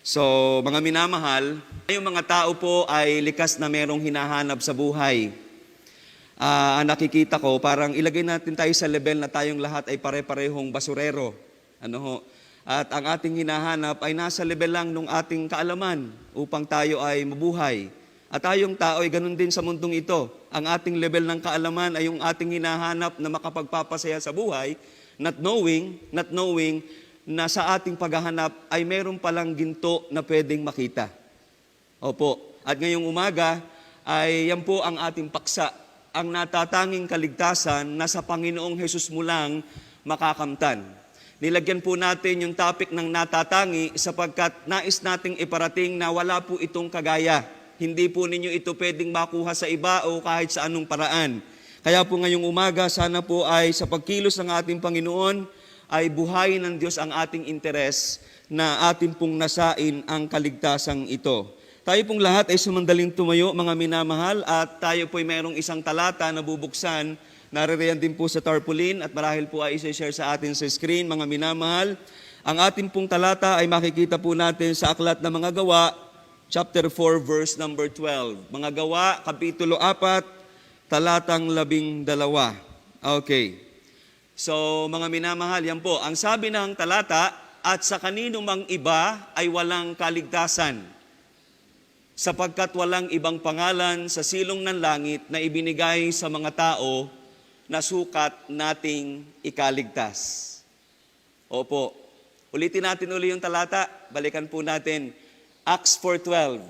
So, mga minamahal, yung mga tao po ay likas na merong hinahanap sa buhay. Nakikita ko, parang ilagay natin tayo sa level na tayong lahat ay pare-parehong basurero. At ang ating hinahanap ay nasa level lang ng ating kaalaman upang tayo ay mabuhay. At tayong tao ay ganun din sa mundong ito. Ang ating level ng kaalaman ay yung ating hinahanap na makapagpapasaya sa buhay, not knowing na sa ating paghahanap ay meron palang ginto na pwedeng makita. Opo. At ngayong umaga ay yan po ang ating paksa. Ang natatanging kaligtasan na sa Panginoong Hesus mo lang makakamtan. Nilagyan po natin yung topic ng natatangi sapagkat nais nating iparating na wala po itong kagaya. Hindi po ninyo ito pwedeng makuha sa iba o kahit sa anong paraan. Kaya po ngayong umaga, sana po ay sa pagkilos ng ating Panginoon, ay buhayin ng Diyos ang ating interes na ating pong nasain ang kaligtasang ito. Tayo pong lahat ay sumandaling tumayo, mga minamahal, at tayo po ay mayroong isang talata na bubuksan. Naririyan din po sa tarpaulin at marahil po ay isa-share sa atin sa screen, mga minamahal. Ang ating pong talata ay makikita po natin sa Aklat ng Mga Gawa, chapter 4, verse number 12. Mga Gawa, kapitulo 4, talatang 12. Okay. So, mga minamahal, yan po. Ang sabi ng talata, at sa kanino mang iba ay walang kaligtasan, sapagkat walang ibang pangalan sa silong ng langit na ibinigay sa mga tao na sukat nating ikaligtas. Opo. Ulitin natin uli yung talata. Balikan po natin. Acts 4:12.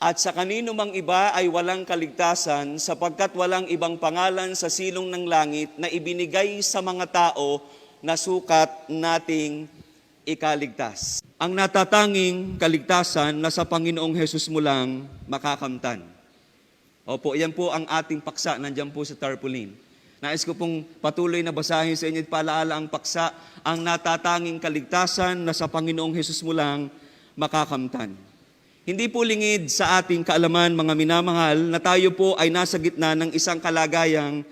At sa kanino mang iba ay walang kaligtasan, sapagkat walang ibang pangalan sa silong ng langit na ibinigay sa mga tao na sukat nating ikaligtas. Ang natatanging kaligtasan na sa Panginoong Hesus mo lang makakamtan. Opo, yan po ang ating paksa, nandiyan po sa tarpaulin. Nais ko pong patuloy na basahin sa inyo at paalaala ang paksa, ang natatanging kaligtasan na sa Panginoong Hesus mo lang makakamtan. Hindi po lingid sa ating kaalaman, mga minamahal, na tayo po ay nasa gitna ng isang kalagayang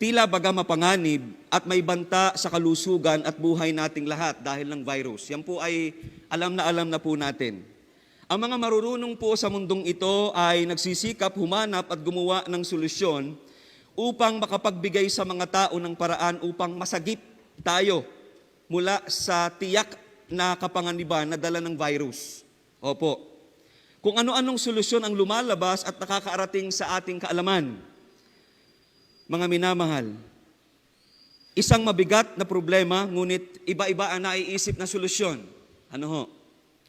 tila baga mapanganib at may banta sa kalusugan at buhay nating lahat dahil ng virus. Yan po ay alam na po natin. Ang mga marurunong po sa mundong ito ay nagsisikap, humanap at gumawa ng solusyon upang makapagbigay sa mga tao ng paraan upang masagip tayo mula sa tiyak na kapanganiban na dala ng virus. Opo. Kung ano-anong solusyon ang lumalabas at nakakaarating sa ating kaalaman. Mga minamahal, isang mabigat na problema, ngunit iba-iba ang naiisip na solusyon.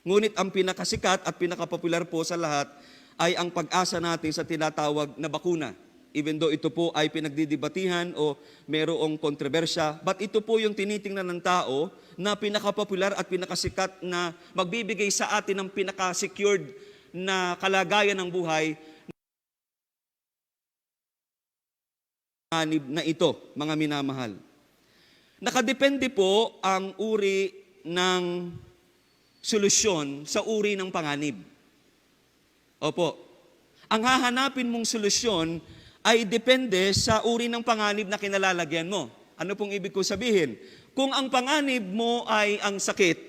Ngunit ang pinakasikat at pinakapopular po sa lahat ay ang pag-asa natin sa tinatawag na bakuna. Even though ito po ay pinagdidibatihan o mayroong kontrobersya, but ito po yung tinitingnan ng tao na pinakapopular at pinakasikat na magbibigay sa atin ng pinakasecured na kalagayan ng buhay na ito, mga minamahal. Nakadepende po ang uri ng solusyon sa uri ng panganib. Opo. Ang hahanapin mong solusyon ay depende sa uri ng panganib na kinalalagyan mo. Ano pong ibig ko sabihin? Kung ang panganib mo ay ang sakit,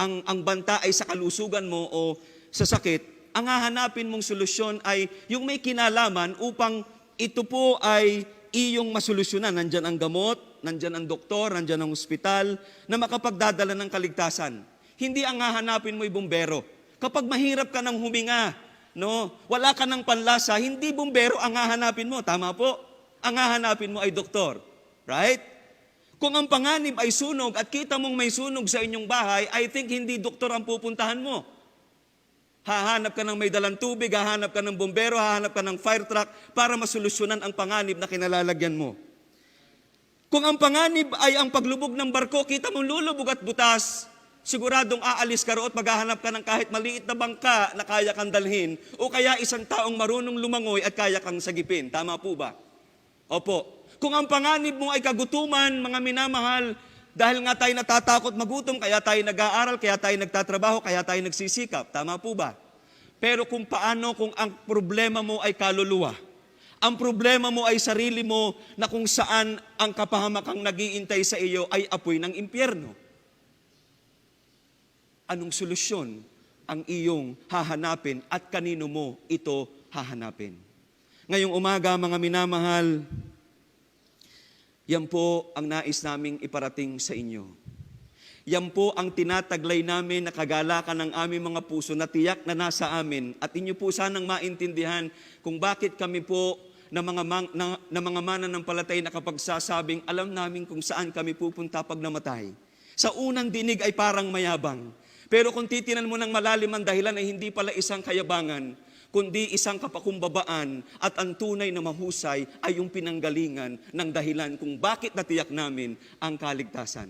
ang banta ay sa kalusugan mo o sa sakit, ang hahanapin mong solusyon ay yung may kinalaman upang ito po ay iyong masolusyonan. Nandyan ang gamot, nandyan ang doktor, nandyan ang ospital na makapagdadala ng kaligtasan. Hindi ang hahanapin mo ay bumbero. Kapag mahirap ka ng huminga, wala ka ng panlasa, hindi bumbero ang hahanapin mo. Tama po? Ang hahanapin mo ay doktor. Right? Kung ang panganib ay sunog at kita mong may sunog sa inyong bahay, I think hindi doktor ang pupuntahan mo. Hahanap ka ng may dalang tubig, hahanap ka ng bombero, hahanap ka ng fire truck para masolusyonan ang panganib na kinalalagyan mo. Kung ang panganib ay ang paglubog ng barko, kita mong lulubog at butas, siguradong aalis ka roon at maghahanap ka ng kahit maliit na bangka na kaya kang dalhin o kaya isang taong marunong lumangoy at kaya kang sagipin. Tama po ba? Opo. Kung ang panganib mo ay kagutuman, mga minamahal, dahil nga tayo natatakot magutom, kaya tayo nag-aaral, kaya tayo nagtatrabaho, kaya tayo nagsisikap. Tama po ba? Pero kung ang problema mo ay kaluluwa, ang problema mo ay sarili mo na kung saan ang kapahamakang nag-iintay sa iyo ay apoy ng impyerno. anong solusyon ang iyong hahanapin at kanino mo ito hahanapin. Ngayong umaga, mga minamahal, yan po ang nais naming iparating sa inyo. Yan po ang tinataglay namin na kagalakan ng aming mga puso na tiyak na nasa amin. At inyo po sanang maintindihan kung bakit kami po na mga mananampalatay na kapag sasabing alam namin kung saan kami pupunta pag namatay. Sa unang dinig ay parang mayabang. Pero kung titinan mo ng malalim ang dahilan ay hindi pala isang kayabangan, kundi isang kapakumbabaan at ang tunay na mahusay ay yung pinanggalingan ng dahilan kung bakit natiyak namin ang kaligtasan.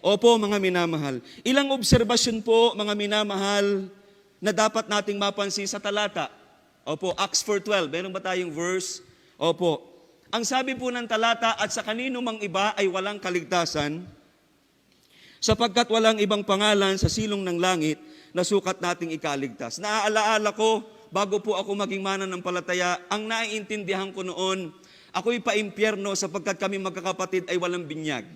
Opo, mga minamahal. Ilang obserbasyon po, mga minamahal, na dapat nating mapansin sa talata. Opo, Acts 4:12. Meron ba tayong verse? Opo. Ang sabi po ng talata, at sa kanino mang iba ay walang kaligtasan, sapagkat walang ibang pangalan sa silong ng langit na sukat nating ikaligtas. Naaalaala ko, bago po ako maging mananampalataya, ang naiintindihan ko noon, ako'y pa-impyerno sapagkat kami magkakapatid ay walang binyag.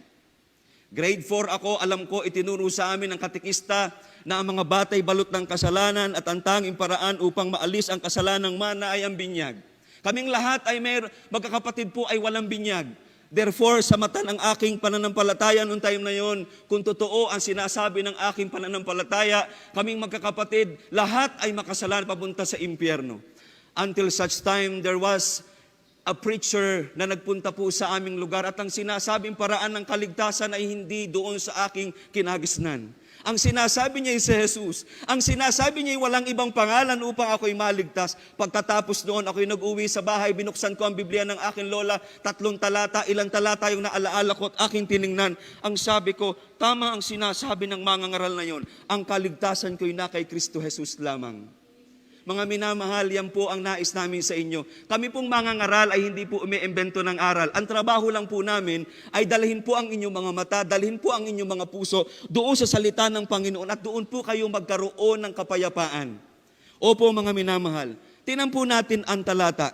Grade 4 ako, alam ko, itinuro sa amin ng katekista na ang mga batay balot ng kasalanan at ang tanging paraan upang maalis ang kasalanang mana ay ang binyag. Kaming lahat ay magkakapatid po ay walang binyag. Therefore, sa mata ng aking pananampalataya noong time na yon, kung totoo ang sinasabi ng aking pananampalataya, kaming magkakapatid, lahat ay makasalan papunta sa impyerno. Until such time, there was a preacher na nagpunta po sa aming lugar at ang sinasabing paraan ng kaligtasan ay hindi doon sa aking kinagisnan. Ang sinasabi niya ay si Jesus. Ang sinasabi niya ay walang ibang pangalan upang ako'y maligtas. Pagkatapos noon, ako'y nag-uwi sa bahay, binuksan ko ang Biblia ng aking lola, 3 talata, ilang talata yung naalaala ko at aking tiningnan. Ang sabi ko, tama ang sinasabi ng mga ngaral na yon. Ang kaligtasan ko'y na kay Kristo Jesus lamang. Mga minamahal, yan po ang nais namin sa inyo. Kami pong mga ngaral ay hindi po umiimbento ng aral. Ang trabaho lang po namin ay dalhin po ang inyong mga mata, dalhin po ang inyong mga puso doon sa salita ng Panginoon at doon po kayo magkaroon ng kapayapaan. Opo, mga minamahal, tingnan po natin ang talata.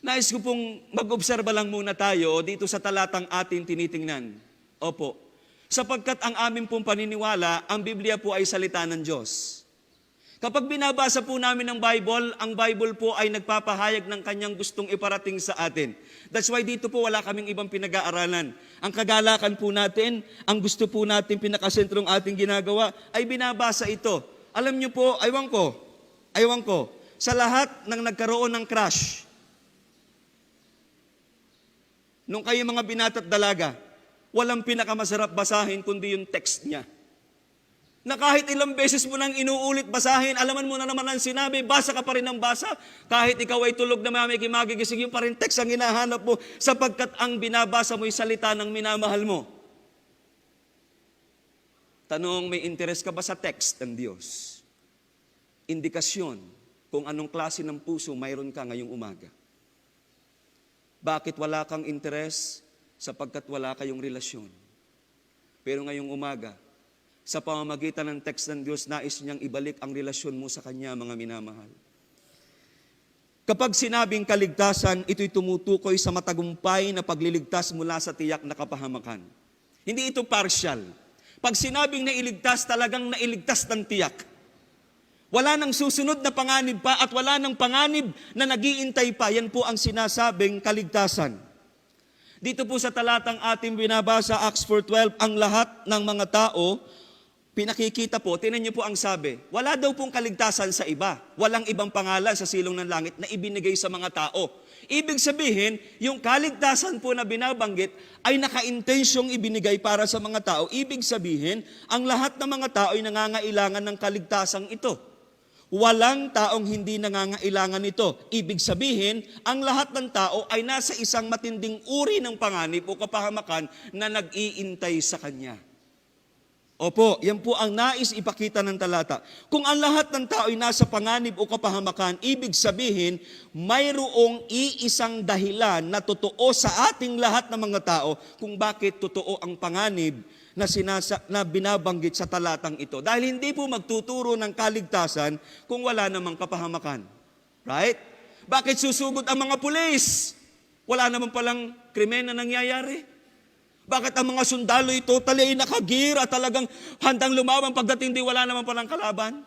Nais ko pong mag-obserba lang muna tayo dito sa talatang ating tinitingnan. Opo, sapagkat ang aming pong paniniwala, ang Biblia po ay salita ng Diyos. Kapag binabasa po namin ang Bible po ay nagpapahayag ng kanyang gustong iparating sa atin. That's why dito po wala kaming ibang pinag-aaralan. Ang kagalakan po natin, ang gusto po natin, pinakasentrong ating ginagawa, ay binabasa ito. Alam niyo po, aywan ko, sa lahat ng nagkaroon ng crush, nung kayo mga binata't dalaga, walang pinakamasarap basahin kundi yung text niya. Na kahit ilang beses mo nang inuulit basahin, alaman mo na naman ang sinabi, basa ka pa rin ng basa. Kahit ikaw ay tulog na magigising, yung pa rin text ang hinahanap mo, sapagkat ang binabasa mo ay salita ng minamahal mo. Tanong, may interes ka ba sa text ng Diyos? Indikasyon kung anong klase ng puso mayroon ka ngayong umaga. Bakit wala kang interes? Sapagkat wala kayong relasyon. Pero ngayong umaga, sa pamamagitan ng text ng Diyos, nais niyang ibalik ang relasyon mo sa Kanya, mga minamahal. Kapag sinabing kaligtasan, ito'y tumutukoy sa matagumpay na pagliligtas mula sa tiyak na kapahamakan. Hindi ito partial. Pag sinabing nailigtas, talagang nailigtas ng tiyak. Wala nang susunod na panganib pa at wala nang panganib na nag-iintay pa. Yan po ang sinasabing kaligtasan. Dito po sa talatang ating binabasa, Acts 4:12, ang lahat ng mga tao, pinakikita po, tingnan niyo po ang sabi, wala daw pong kaligtasan sa iba. Walang ibang pangalan sa silong ng langit na ibinigay sa mga tao. Ibig sabihin, yung kaligtasan po na binabanggit ay naka-intensyong ibinigay para sa mga tao. Ibig sabihin, ang lahat ng mga tao ay nangangailangan ng kaligtasang ito. Walang taong hindi nangangailangan nito. Ibig sabihin, ang lahat ng tao ay nasa isang matinding uri ng panganib o kapahamakan na nag-iintay sa Kanya. Opo, yan po ang nais ipakita ng talata. Kung ang lahat ng tao ay nasa panganib o kapahamakan, ibig sabihin, mayroong iisang dahilan na totoo sa ating lahat ng mga tao kung bakit totoo ang panganib na binabanggit sa talatang ito. Dahil hindi po magtuturo ng kaligtasan kung wala namang kapahamakan. Right? Bakit susugod ang mga pulis? Wala naman palang krimen na nangyayari. Bakit ang mga sundalo ito totally ay nakagir at talagang handang lumaban pagdating di wala naman palang kalaban?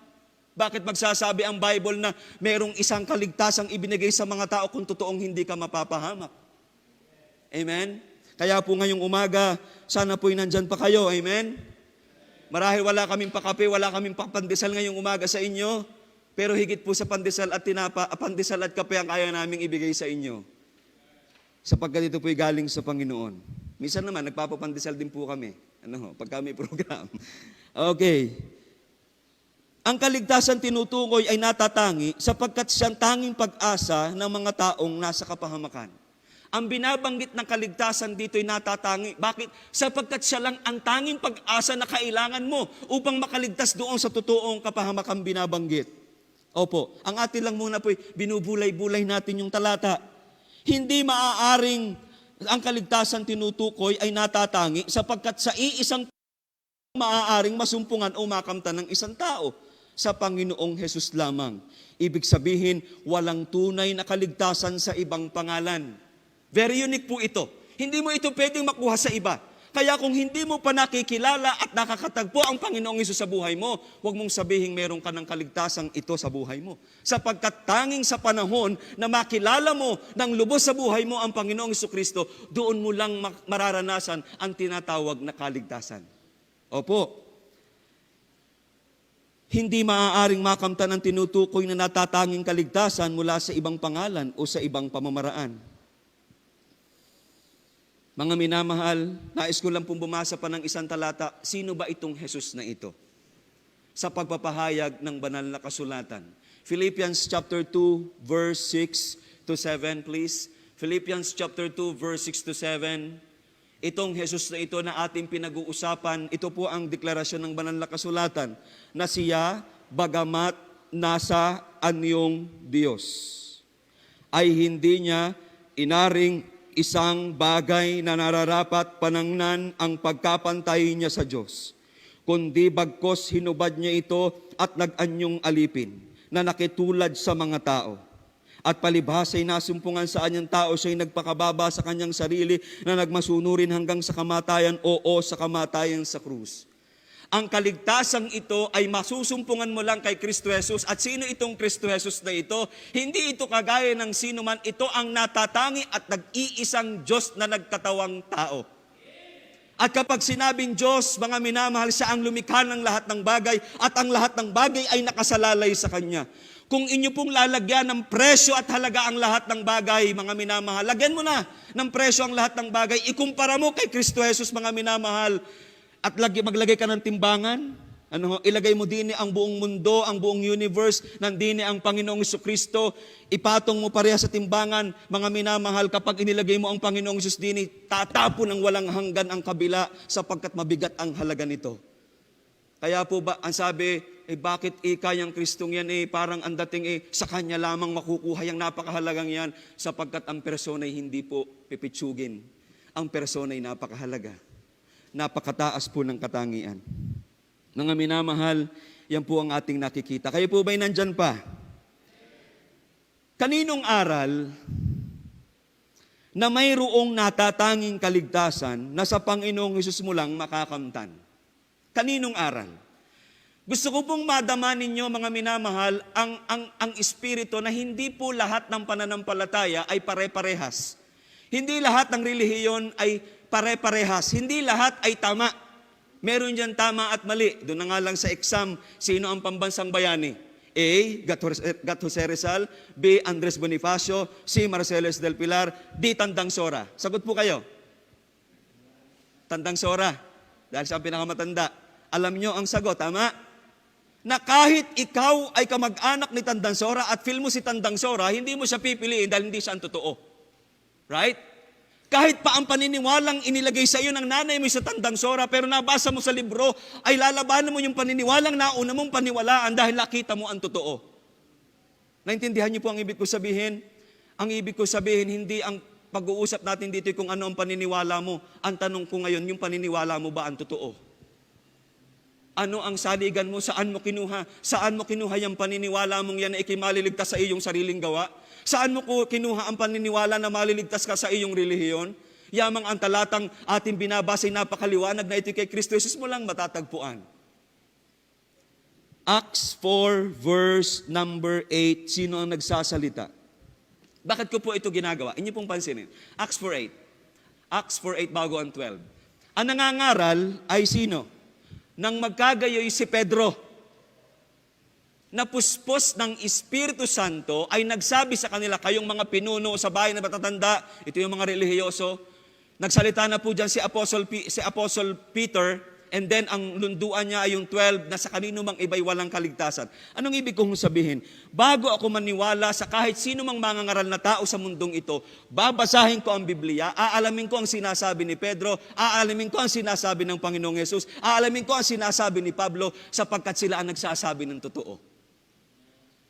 Bakit magsasabi ang Bible na merong isang kaligtasang ibinigay sa mga tao kung totoong hindi ka mapapahamak? Amen? Kaya po ngayong umaga, sana po'y nandyan pa kayo. Amen? Marahil wala kaming pakape, wala kaming papandesal ngayong umaga sa inyo, pero higit po sa pandesal at pandesal at kape ang kaya naming ibigay sa inyo. Sapagkat ito po'y galing sa Panginoon. Minsan naman, nagpapapandesal din po kami. Pagka may program. Okay. Ang kaligtasan tinutukoy ay natatangi sapagkat siyang tanging pag-asa ng mga taong nasa kapahamakan. Ang binabanggit ng kaligtasan dito ay natatangi. Bakit? Sapagkat siya lang ang tanging pag-asa na kailangan mo upang makaligtas doon sa totoong kapahamakan binabanggit. Opo, ang atin lang muna po ay binubulay-bulay natin yung talata. Hindi maaaring ang kaligtasan tinutukoy ay natatangi sapagkat sa iisang maaaring masumpungan o makamtan ng isang tao sa Panginoong Hesus lamang. Ibig sabihin, walang tunay na kaligtasan sa ibang pangalan. Very unique po ito. Hindi mo ito pwedeng makuha sa iba. Kaya kung hindi mo pa nakikilala at nakakatagpo ang Panginoong Hesus sa buhay mo, huwag mong sabihin meron ka ng kaligtasang ito sa buhay mo. Sapagkat tanging sa panahon na makilala mo ng lubos sa buhay mo ang Panginoong Hesukristo, doon mo lang mararanasan ang tinatawag na kaligtasan. Opo. Hindi maaaring makamtan ang tinutukoy na natatanging kaligtasan mula sa ibang pangalan o sa ibang pamamaraan. Mga minamahal, nais ko lang pong bumasa pa ng isang talata, sino ba itong Jesus na ito? Sa pagpapahayag ng banal na kasulatan. Philippians chapter 2, verse 6 to 7, please. Philippians chapter 2, verse 6 to 7. Itong Jesus na ito na ating pinag-uusapan, ito po ang deklarasyon ng banal na kasulatan, na siya, bagamat nasa anyong Diyos, ay hindi niya inaring isang bagay na nararapat panangnan ang pagkapantay niya sa Diyos, kundi bagkos hinubad niya ito at nag-anyong alipin na nakitulad sa mga tao. At palibhas ay nasumpungan sa anyang tao, siya'y nagpakababa sa kanyang sarili na nagmasunurin hanggang sa kamatayan, sa kamatayan sa krus. Ang kaligtasang ito ay masusumpungan mo lang kay Kristo Jesus. At sino itong Kristo Jesus na ito? Hindi ito kagaya ng sino man. Ito ang natatangi at nag-iisang Diyos na nagkatawang tao. At kapag sinabing Diyos, mga minamahal, siya ang lumikha ng lahat ng bagay at ang lahat ng bagay ay nakasalalay sa Kanya. Kung inyo pong lalagyan ng presyo at halaga ang lahat ng bagay, mga minamahal, lagyan mo na ng presyo ang lahat ng bagay. Ikumpara mo kay Kristo Jesus, mga minamahal, at maglagay ka ng timbangan, ilagay mo din ang buong mundo, ang buong universe, nandini ang Panginoong Hesukristo, ipatong mo pareha sa timbangan, mga minamahal, kapag inilagay mo ang Panginoong Hesus dini, tatapon ng walang hanggan ang kabila sapagkat mabigat ang halaga nito. Kaya po ba, ang sabi, bakit kayang Kristong yan, parang ang dating sa Kanya lamang makukuha yung napakahalagang yan, sapagkat ang persona'y hindi po pipitsugin. Ang persona'y napakahalaga. Napakataas po ng katangian. Mga minamahal, yan po ang ating nakikita. Kayo po ba'y nandyan pa? Kaninong aral na mayroong natatanging kaligtasan na sa Panginoong Hesus mo lang makakamtan? Kaninong aral? Gusto ko pong madama ninyo, mga minamahal, ang espiritu na hindi po lahat ng pananampalataya ay pare-parehas. Hindi lahat ng relihiyon ay pare-parehas. Hindi lahat ay tama. Meron dyan tama at mali. Doon na nga lang sa exam, sino ang pambansang bayani? A. Gat Jose Rizal. B. Andres Bonifacio. C. Marceles del Pilar. D. Tandang Sora. Sagot po kayo. Tandang Sora. Dahil siya ang pinakamatanda. Alam nyo ang sagot, tama? Na kahit ikaw ay kamag-anak ni Tandang Sora at feel mo si Tandang Sora, hindi mo siya pipiliin dahil hindi siya ang totoo. Right? Kahit pa ang paniniwalang inilagay sa iyo ng nanay mo sa Tandang Sora, pero nabasa mo sa libro, ay lalabanan mo yung paniniwalang nauna mong paniwalaan dahil nakita mo ang totoo. Naintindihan niyo po ang ibig ko sabihin? Ang ibig ko sabihin, hindi ang pag-uusap natin dito kung ano ang paniniwala mo. Ang tanong ko ngayon, yung paniniwala mo ba ang totoo? Ano ang saligan mo? Saan mo kinuha? Saan mo kinuha yung paniniwala mong yan na ikimaliligtas sa iyong sariling gawa? Saan mo kinuha ang paniniwala na maliligtas ka sa iyong relihiyon? Yamang ang talatang ating binabasa ay napakaliwanag na ito kay Kristo Jesus mo lang matatagpuan. Acts 4 verse number 8, sino ang nagsasalita? Bakit ko po ito ginagawa? Inyo pong pansinin. Acts 4:8. Acts 4:8 bago ang 12. Ang nangangaral ay sino? Nang magkagayoy si Pedro, napuspos ng Espiritu Santo, ay nagsabi sa kanila, kayong mga pinuno sa bayan na matatanda, ito yung mga relihiyoso, nagsalita na po dyan si Apostle Peter, and then ang lunduan niya ay yung 12 na sa kanino mang iba'y walang kaligtasan. Anong ibig kong sabihin? Bago ako maniwala sa kahit sino mang mangangaral na tao sa mundong ito, babasahin ko ang Biblia, aalamin ko ang sinasabi ni Pedro, aalamin ko ang sinasabi ng Panginoong Yesus, aalamin ko ang sinasabi ni Pablo, sapagkat sila ang nagsasabi ng totoo.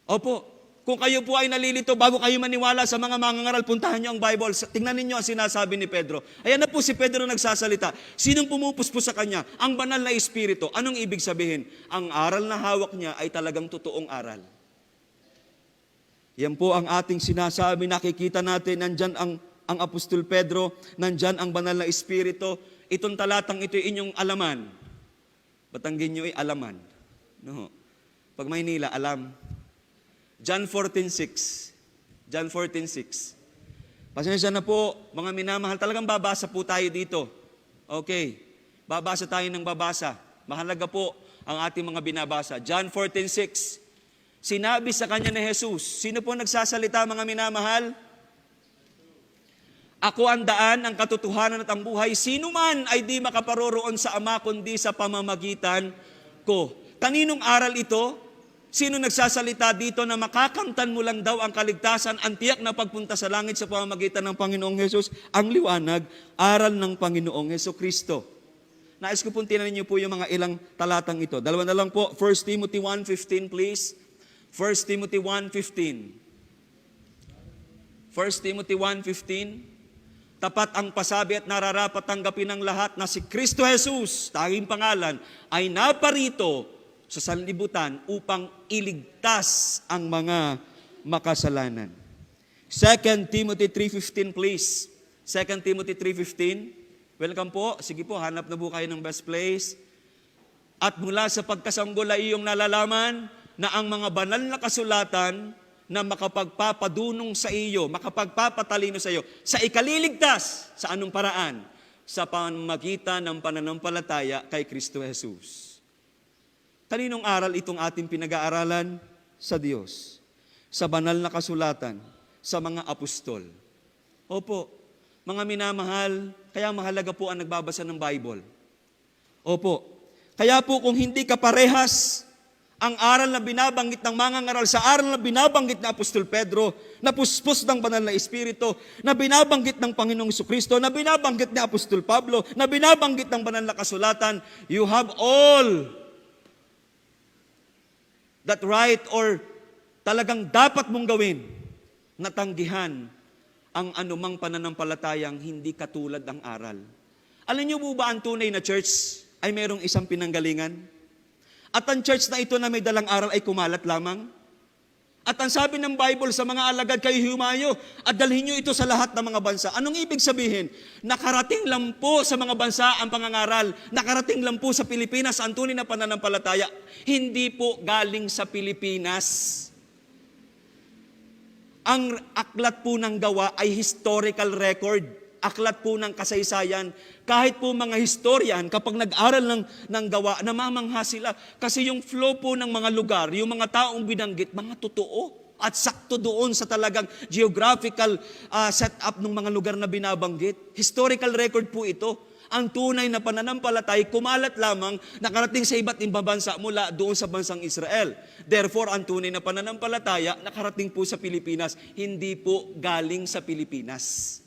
Opo, kung kayo po ay nalilito bago kayo maniwala sa mga mangangaral, puntahan niyo ang Bible, tingnan ninyo ang sinasabi ni Pedro. Ayan na po si Pedro nagsasalita. Sinong pumupuspos sa kanya? Ang banal na Espiritu. Anong ibig sabihin? Ang aral na hawak niya ay talagang totoong aral. Yan po ang ating sinasabi, nakikita natin, nandyan ang Apostol Pedro, nandyan ang banal na Espiritu. Itong talatang ito inyong alaman. Batanggin nyo ay alaman. No. Pag Maynila, alam. John 14:6. John 14:6. Pasensya na po, mga minamahal. Talagang babasa po tayo dito. Okay. Babasa tayo ng babasa. Mahalaga po ang ating mga binabasa. John 14:6. Sinabi sa kanya ni Jesus. Sino po nagsasalita, mga minamahal? Ako ang daan, ang katotohanan at ang buhay. Sino man ay di makaparoroon sa Ama kundi sa pamamagitan ko. Kaninong aral ito? Sino nagsasalita dito na makakamtan mo lang daw ang kaligtasan, ang tiyak na pagpunta sa langit sa pamamagitan ng Panginoong Hesus? Ang liwanag, aral ng Panginoong Hesukristo. Nais ko pong tinanin niyo po yung mga ilang talatang ito. Dalawa na lang po, 1 Timothy 1:15 please. 1 Timothy 1:15. 1 Timothy 1:15. Tapat ang pasabi at nararapat tanggapin ng lahat na si Kristo Jesus, tanging pangalan, ay naparito sa sanlibutan upang iligtas ang mga makasalanan. 2 Timothy 3:15 please. 2 Timothy 3:15. Welcome po. Sige po, hanap na po kayo ng best place. At mula sa pagkasanggol ay iyong nalalaman na ang mga banal na kasulatan na makapagpapadunong sa iyo, makapagpapatalino sa iyo, sa ikaliligtas, sa anong paraan? Sa pamamagitan ng pananampalataya kay Kristo Jesus. Kaninong aral itong ating pinag-aaralan? Sa Diyos. Sa banal na kasulatan, sa mga apostol. Opo, mga minamahal, kaya mahalaga po ang nagbabasa ng Bible. Opo, kaya po kung hindi ka parehas ang aral na binabanggit ng mangangaral sa aral na binabanggit na Apostol Pedro, na puspos ng banal na Espiritu, na binabanggit ng Panginoong Jesucristo, na binabanggit ni Apostol Pablo, na binabanggit ng banal na kasulatan, you have all that right or talagang dapat mong gawin na tanggihan ang anumang pananampalatayang hindi katulad ng aral. Alam niyo po ba ang tunay na church ay mayroong isang pinanggalingan? At ang church na ito na may dalang aral ay kumalat lamang? At ang sabi ng Bible sa mga alagad, kayo humayo at dalhin nyo ito sa lahat ng mga bansa. Anong ibig sabihin? Nakarating lang po sa mga bansa ang pangangaral. Nakarating lang po sa Pilipinas ang tunay na pananampalataya. Hindi po galing sa Pilipinas. Ang aklat po ng gawa ay historical record. Aklat po ng kasaysayan. Kahit po mga historian, kapag nag-aral ng gawa, namamangha sila. Kasi yung flow po ng mga lugar, yung mga taong binanggit, mga totoo. At sakto doon sa talagang geographical setup ng mga lugar na binabanggit. Historical record po ito. Ang tunay na pananampalatay, kumalat lamang, nakarating sa iba't ibang bansa mula doon sa bansang Israel. Therefore, ang tunay na pananampalataya, nakarating po sa Pilipinas, hindi po galing sa Pilipinas.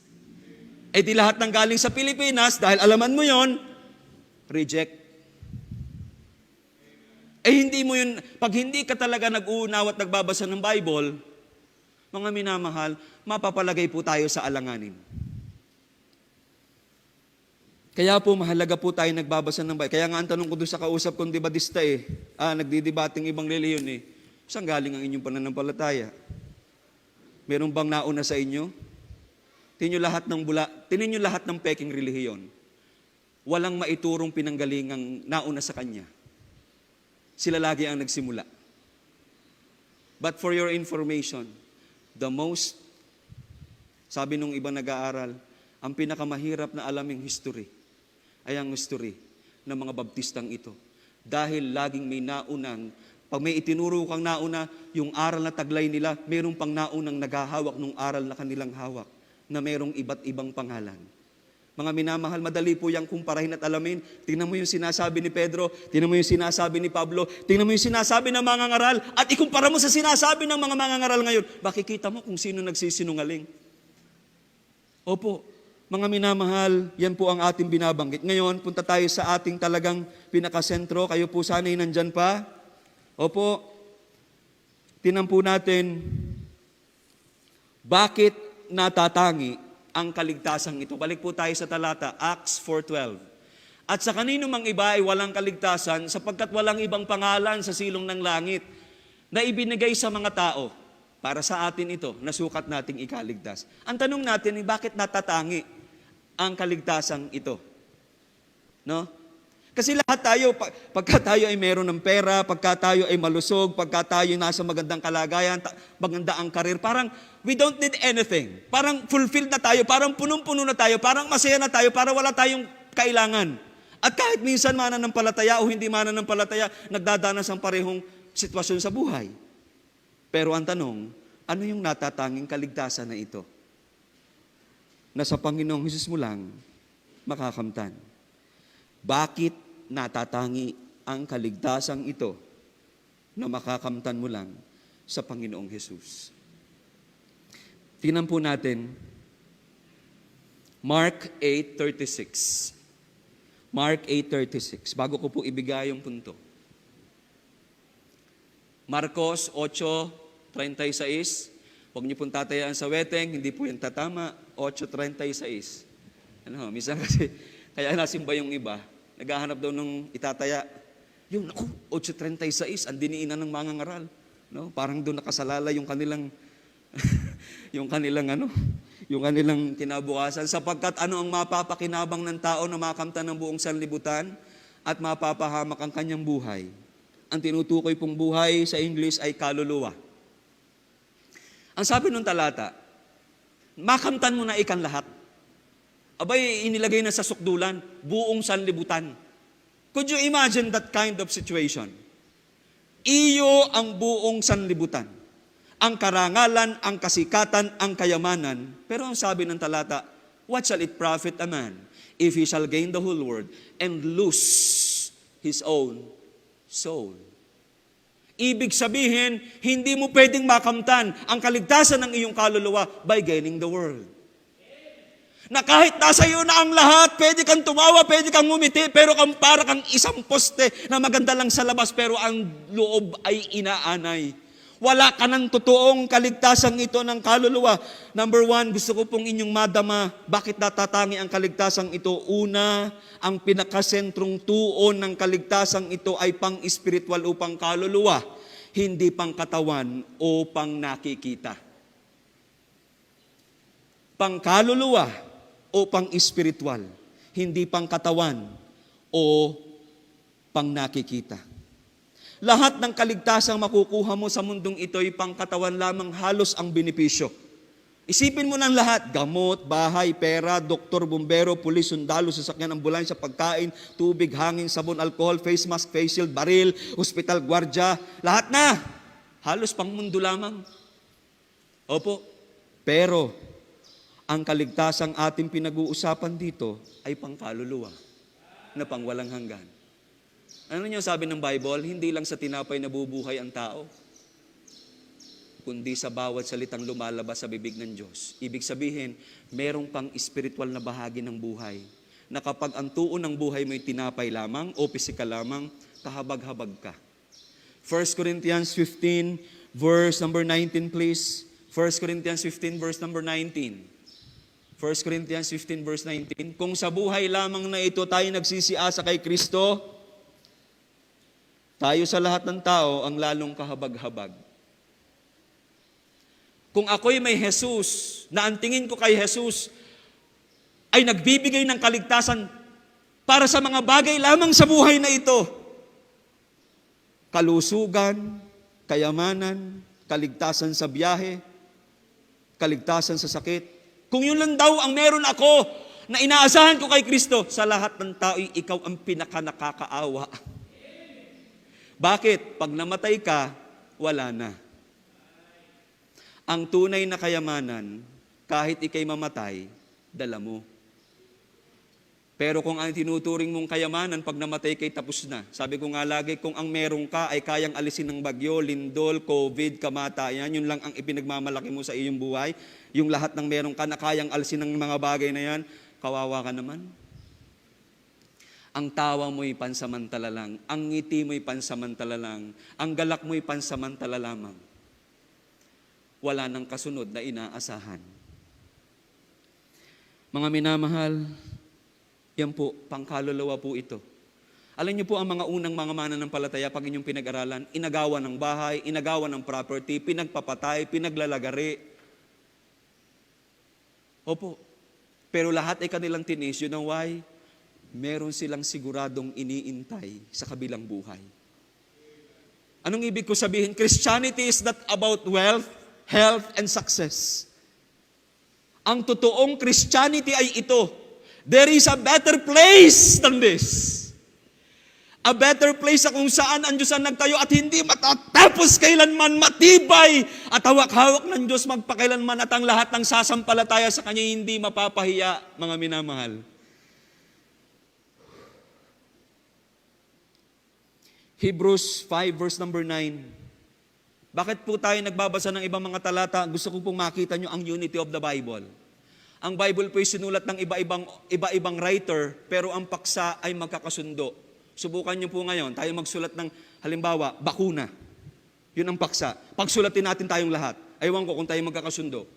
Eh di lahat ng galing sa Pilipinas, dahil alaman mo yon, reject. Eh hindi mo yun, pag hindi ka talaga nag-uunaw at nagbabasa ng Bible, mga minamahal, mapapalagay po tayo sa alanganin. Kaya po mahalaga po tayo nagbabasa ng Bible. Kaya nga ang tanong ko doon sa kausap kong debadista nagdidebating ibang reliyon saan galing ang inyong pananampalataya? Meron bang nauna sa inyo? Tingnan nyo lahat ng peking relihiyon. Walang maiturong pinanggalingang nauna sa kanya. Sila lagi ang nagsimula. But for your information, sabi nung ibang nag-aaral, ang pinakamahirap na alaming history ay ang history ng mga baptistang ito. Dahil laging may naunang, pag may itinuro kang nauna, yung aral na taglay nila, mayroong pang naunang naghahawak ng aral na kanilang hawak, na mayroong iba't ibang pangalan. Mga minamahal, madali po yung kumparahin at alamin. Tingnan mo yung sinasabi ni Pedro, tingnan mo yung sinasabi ni Pablo, tingnan mo yung sinasabi ng mga ngaral, at ikumpara mo sa sinasabi ng mga ngaral ngayon. Makikita mo kung sino nagsisinungaling. Opo, mga minamahal, yan po ang ating binabanggit. Ngayon, punta tayo sa ating talagang pinakasentro. Kayo po sana'y nandyan pa. Opo, tinan po natin, bakit natatangi ang kaligtasang ito? Balik po tayo sa talata, Acts 4:12. At sa kanino mang iba ay walang kaligtasan, sapagkat walang ibang pangalan sa silong ng langit na ibinigay sa mga tao. Para sa atin ito, nasukat nating ikaligtas. Ang tanong natin ay bakit natatangi ang kaligtasang ito? No? Kasi lahat tayo, pagka tayo ay meron ng pera, pagka tayo ay malusog, pagka tayo nasa magandang kalagayan, maganda ang karir, parang we don't need anything. Parang fulfilled na tayo, parang punong-puno na tayo, parang masaya na tayo, parang wala tayong kailangan. At kahit minsan mananampalataya o hindi mananampalataya, nagdadanas ang parehong sitwasyon sa buhay. Pero ang tanong, ano yung natatanging kaligtasan na ito? Na sa Panginoong Hesus mo lang makakamtan. Bakit natatangi ang kaligtasang ito na makakamtan mo lang sa Panginoong Hesus? Tingnan po natin, Mark 8:36. Mark 8:36. Bago ko po ibigay yung punto. Marcos 8:36. Huwag niyo pong tatayaan sa weteng, hindi po yan tatama. 8:36. Minsan kasi, kaya nasimba yung iba, naghahanap daw nung itataya. Yung, 8:36, ang diniinan ng mga ngaral. No? Parang doon nakasalala yung kanilang, yung kanilang kinabukasan. Sapagkat ano ang mapapakinabang ng tao na makamtan ng buong sanlibutan at mapapahamak ang kanyang buhay. Ang tinutukoy pong buhay sa English ay kaluluwa. Ang sabi ng talata, makamtan mo na ikan lahat. Abay, inilagay na sa sukdulan, buong sanlibutan. Could you imagine that kind of situation? Iyo ang buong sanlibutan. Ang karangalan, ang kasikatan, ang kayamanan. Pero ang sabi ng talata, what shall it profit a man if he shall gain the whole world and lose his own soul? Ibig sabihin, hindi mo pwedeng makamtan ang kaligtasan ng iyong kaluluwa by gaining the world. Na kahit nasa iyo na ang lahat, pwede kang tumawa, pwede kang ngumiti, pero para kang isang poste na maganda lang sa labas, pero ang loob ay inaanay. Wala ka ng totoong kaligtasang ito ng kaluluwa. Number 1, gusto ko pong inyong madama, bakit natatangi ang kaligtasang ito? Una, ang pinakasentrong tuon ng kaligtasang ito ay pang-espiritual o pang-kaluluwa, hindi pang-katawan o pang-nakikita. Pang-kaluluwa o pang-espiritual, hindi pang-katawan o pang-nakikita. Lahat ng kaligtasang makukuha mo sa mundong ito ay pangkatawan lamang, halos ang benepisyo. Isipin mo ng lahat, gamot, bahay, pera, doktor, bumbero, pulis, sundalo, sasakyan, ambulansya, pagkain, tubig, hangin, sabon, alcohol, face mask, face shield, baril, hospital, gwardya, lahat na. Halos pang mundo lamang. Opo. Pero, ang kaligtasang ating pinag-uusapan dito ay pangkaluluwa na pangwalang hanggan. Ano niyo sabi ng Bible? Hindi lang sa tinapay nabubuhay ang tao, kundi sa bawat salitang lumalabas sa bibig ng Diyos. Ibig sabihin, merong pang spiritual na bahagi ng buhay, na kapag ang tuon ng buhay mo'y tinapay lamang o pisikal lamang, kahabag-habag ka. 1 Corinthians 15, verse number 19, please. 1 Corinthians 15, verse number 19. 1 Corinthians 15, verse 19. Kung sa buhay lamang na ito tayo nagsisiasa kay Kristo, tayo sa lahat ng tao ang lalong kahabag-habag. Kung ako'y may Jesus, na ang tingin ko kay Jesus ay nagbibigay ng kaligtasan para sa mga bagay lamang sa buhay na ito. Kalusugan, kayamanan, kaligtasan sa biyahe, kaligtasan sa sakit. Kung yun lang daw ang meron ako na inaasahan ko kay Kristo, sa lahat ng tao, ikaw ang pinakanakakaawa. Bakit? Pag namatay ka, wala na. Ang tunay na kayamanan, kahit ikay mamatay, dala mo. Pero kung ang tinuturing mong kayamanan, pag namatay kay tapos na. Sabi ko nga lagi, kung ang meron ka ay kayang alisin ng bagyo, lindol, COVID, kamatayan, yun lang ang ipinagmamalaki mo sa iyong buhay, yung lahat ng meron ka na kayang alisin ng mga bagay na yan, kawawa ka naman. Ang tawa mo'y pansamantala lang, ang ngiti mo'y pansamantala lang, ang galak mo'y pansamantala lamang. Wala nang kasunod na inaasahan. Mga minamahal, yan po, pangkaluluwa po ito. Alam niyo po ang mga unang mga mananampalataya pag inyong pinag-aralan, inagawan ng bahay, inagawan ng property, pinagpapatay, pinaglalagari. Opo, pero lahat ay kanilang tinis, yun ang why, meron silang siguradong iniintay sa kabilang buhay. Anong ibig ko sabihin? Christianity is not about wealth, health, and success. Ang totoong Christianity ay ito. There is a better place than this. A better place sa kung saan ang Diyos ang nagtayo at hindi matatapos kailanman, matibay at hawak-hawak ng Diyos magpakailanman at ang lahat ng sasampalataya sa Kanya hindi mapapahiya, mga minamahal. Hebrews 5 verse number 9. Bakit po tayo nagbabasa ng ibang mga talata? Gusto ko pong makita nyo ang unity of the Bible. Ang Bible po ay sinulat ng iba-ibang writer, pero ang paksa ay magkakasundo. Subukan nyo po ngayon, tayo magsulat ng, halimbawa, bakuna. Yun ang paksa. Pagsulatin natin tayong lahat. Aywan ko kung tayo magkakasundo.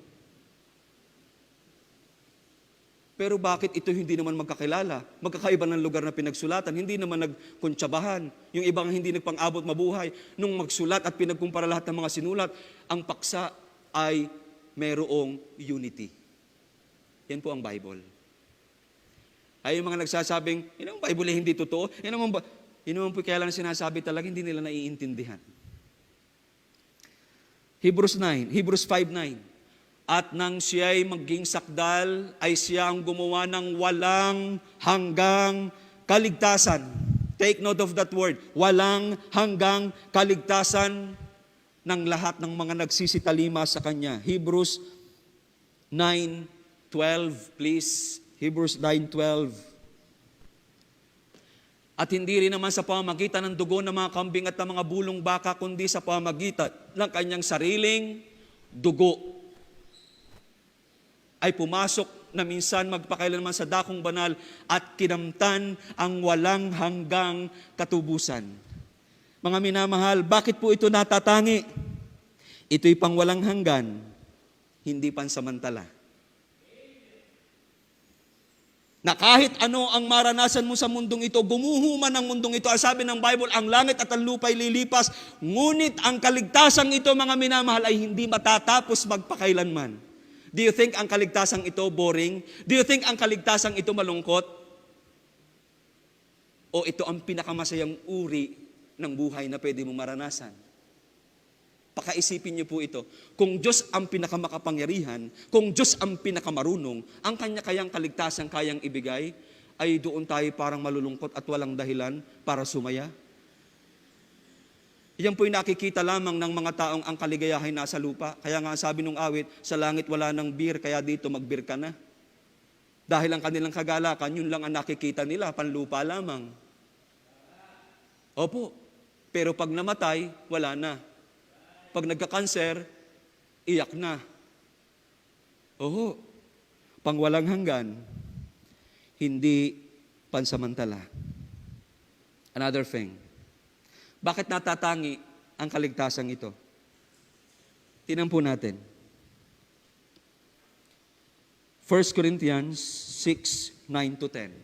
Pero bakit ito hindi naman magkakilala? Magkakaiba ng lugar na pinagsulatan, hindi naman nagkuntsabahan. Yung ibang hindi nagpang-abot mabuhay. Nung magsulat at pinagkumpara lahat ng mga sinulat, ang paksa ay mayroong unity. Yan po ang Bible. Ay yung mga nagsasabing, yun ang Bible ay hindi totoo. Yun naman po kaya lang sinasabi talaga, hindi nila naiintindihan. Hebrews 5:9. At nang siya'y maging sakdal, ay siya ang gumawa ng walang hanggang kaligtasan. Take note of that word. Walang hanggang kaligtasan ng lahat ng mga nagsisitalima sa Kanya. Hebrews 9:12, please. Hebrews 9:12. At hindi rin naman sa pamamagitan ng dugo ng mga kambing at ng mga bulong baka, kundi sa pamamagitan ng Kanyang sariling dugo ay pumasok na minsan magpakailanman sa dakong banal at kinamtan ang walang hanggang katubusan. Mga minamahal, bakit po ito natatangi? Ito'y pang walang hanggan, hindi pansamantala. Na kahit ano ang maranasan mo sa mundong ito, gumuho man ang mundong ito. Ang sabi ng Bible, ang langit at ang lupa ay lilipas, ngunit ang kaligtasang ito, mga minamahal, ay hindi matatapos magpakailanman. Do you think ang kaligtasang ito boring? Do you think ang kaligtasang ito malungkot? O ito ang pinakamasayang uri ng buhay na pwede mo maranasan? Pakaisipin niyo po ito. Kung Diyos ang pinakamakapangyarihan, kung Diyos ang pinakamarunong, ang Kanya kayang kaligtasang kayang ibigay, ay doon tayo parang malulungkot at walang dahilan para sumaya. Yan po'y nakikita lamang ng mga taong ang kaligayahay nasa lupa. Kaya nga sabi nung awit, sa langit wala ng beer, kaya dito mag-beer ka na. Dahil ang kanilang kagalakan, yun lang ang nakikita nila, panlupa lamang. Opo, pero pag namatay, wala na. Pag nagka-cancer, iyak na. Oho, pang walang hanggan, hindi pansamantala. Another thing. Bakit natatangi ang kaligtasang ito? Tingnan po natin. 1 Corinthians 6:9-10.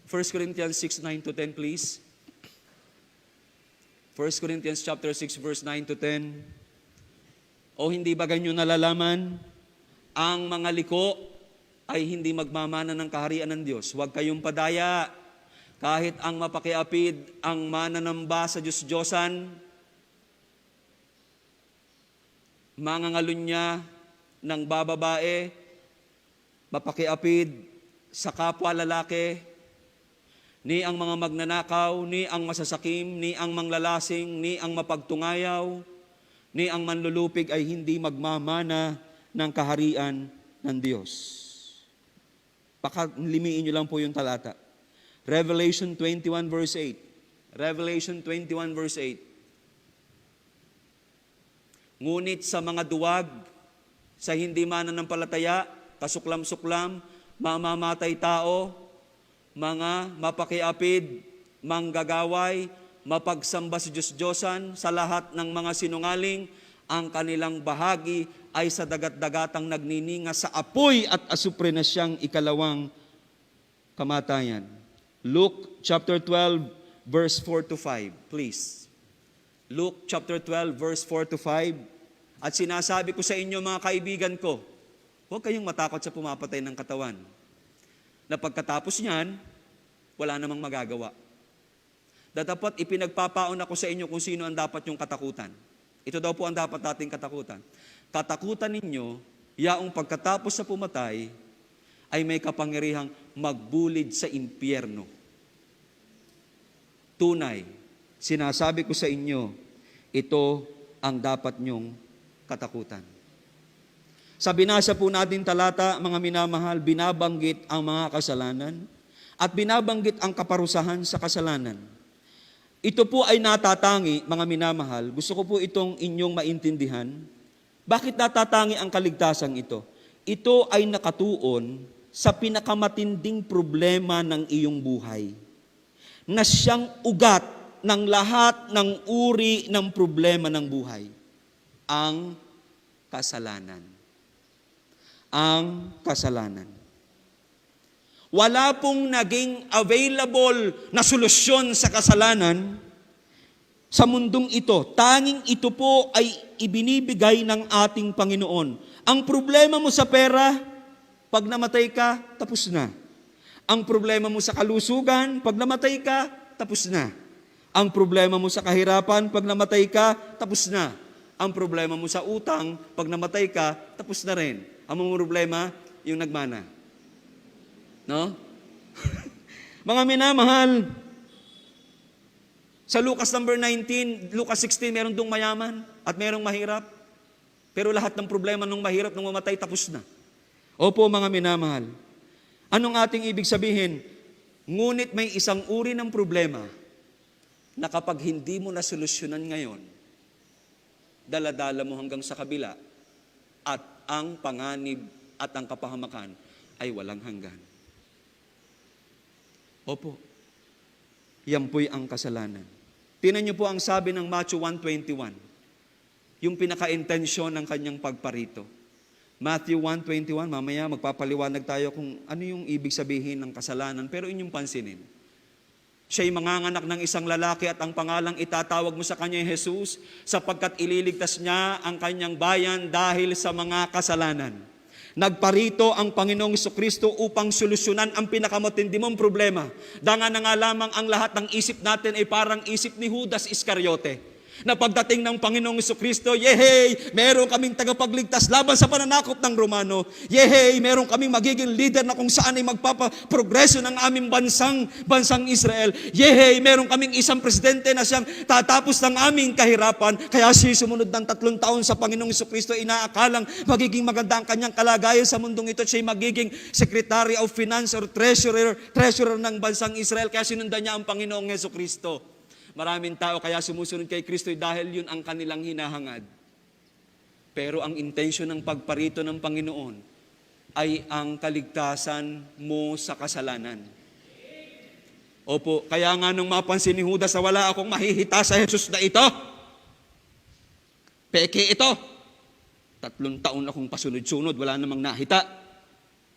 1 Corinthians 6:9-10, please. 1 Corinthians chapter 6, verse 9-10. O hindi ba ganyo nalalaman? Ang mga liko ay hindi magmamana ng kaharian ng Diyos. Huwag kayong padaya. Kahit ang mapakiapid, ang mananamba sa Diyos-Diyosan, mangangalunya ng bababae, mapakiapid sa kapwa lalaki, ni ang mga magnanakaw, ni ang masasakim, ni ang manglalasing, ni ang mapagtungayaw, ni ang manlulupig ay hindi magmamana ng kaharian ng Diyos. Pakalimiin nyo lang po yung talata. Revelation 21 verse 8. Revelation 21 verse 8. Ngunit sa mga duwag, sa hindi mananampalataya, kasuklam-suklam, mamamatay tao, mga mapakiapid, manggagaway, mapagsamba sa Diyos-Diyosan, sa lahat ng mga sinungaling, ang kanilang bahagi ay sa dagat-dagatang nagnininga sa apoy at asupre na siyang ikalawang kamatayan. Luke chapter 12 verse 4 to 5, please. Luke chapter 12 verse 4 to 5. At sinasabi ko sa inyo mga kaibigan ko, huwag kayong matakot sa pumapatay ng katawan. Na pagkatapos niyan, wala namang magagawa. Dapat ipinagpapaon ako sa inyo kung sino ang dapat yung katakutan. Ito daw po ang dapat nating katakutan. Katakutan ninyo, yaong pagkatapos sa pumatay, ay may kapangyarihang magbulid sa impyerno. Tunay, sinasabi ko sa inyo, ito ang dapat nyong katakutan. Sa binasa po natin talata, mga minamahal, binabanggit ang mga kasalanan at binabanggit ang kaparusahan sa kasalanan. Ito po ay natatangi, mga minamahal. Gusto ko po itong inyong maintindihan. Bakit natatangi ang kaligtasan ito? Ito ay nakatuon sa pinakamatinding problema ng iyong buhay, na siyang ugat ng lahat ng uri ng problema ng buhay. Ang kasalanan. Ang kasalanan. Wala pong naging available na solusyon sa kasalanan sa mundong ito. Tanging ito po ay ibinibigay ng ating Panginoon. Ang problema mo sa pera, pag namatay ka, tapos na. Ang problema mo sa kalusugan, pag namatay ka, tapos na. Ang problema mo sa kahirapan, pag namatay ka, tapos na. Ang problema mo sa utang, pag namatay ka, tapos na rin. Ang mga problema, yung nagmana. No? Mga minamahal, sa Lucas number 19, Lucas 16, meron dong mayaman at merong mahirap. Pero lahat ng problema ng mahirap nung mamatay, tapos na. Opo, mga minamahal. Anong ating ibig sabihin? Ngunit may isang uri ng problema na kapag hindi mo na solusyonan ngayon, dala-dala mo hanggang sa kabila at ang panganib at ang kapahamakan ay walang hanggan. Opo, yan po'y ang kasalanan. Tingnan niyo po ang sabi ng Matthew 1:21, yung pinaka-intensyon ng kanyang pagparito. Matthew 1:21, mamaya magpapaliwanag tayo kung ano yung ibig sabihin ng kasalanan, pero inyong pansinin. Siya'y manganganak ng isang lalaki at ang pangalang itatawag mo sa kanya ay Jesus, sapagkat ililigtas niya ang kanyang bayan dahil sa mga kasalanan. Nagparito ang Panginoong Jesucristo upang solusyonan ang pinakamatindi mong problema. Danga na nga lamang ang lahat ng isip natin ay parang isip ni Judas Iscariote. Na pagdating ng Panginoong Jesucristo, yehey, meron kaming tagapagligtas laban sa pananakop ng Romano. Yehey, meron kaming magiging leader na kung saan ay magpapaprogreso ng aming bansang Israel. Yehey, meron kaming isang presidente na siyang tatapos ng aming kahirapan. Kaya siya sumunod ng 3 taon sa Panginoong Jesucristo, inaakalang magiging maganda ang kanyang kalagayan sa mundong ito. Siya magiging Secretary of Finance or Treasurer ng bansang Israel. Kaya sinundan niya ang Panginoong Jesucristo. Maraming tao kaya sumusunod kay Kristo dahil yun ang kanilang hinahangad. Pero ang intensyon ng pagparito ng Panginoon ay ang kaligtasan mo sa kasalanan. Opo, kaya nga nung mapansin ni Judas na wala akong mahihita sa Jesus na ito, peke ito, 3 taon akong pasunod-sunod, wala namang nahita,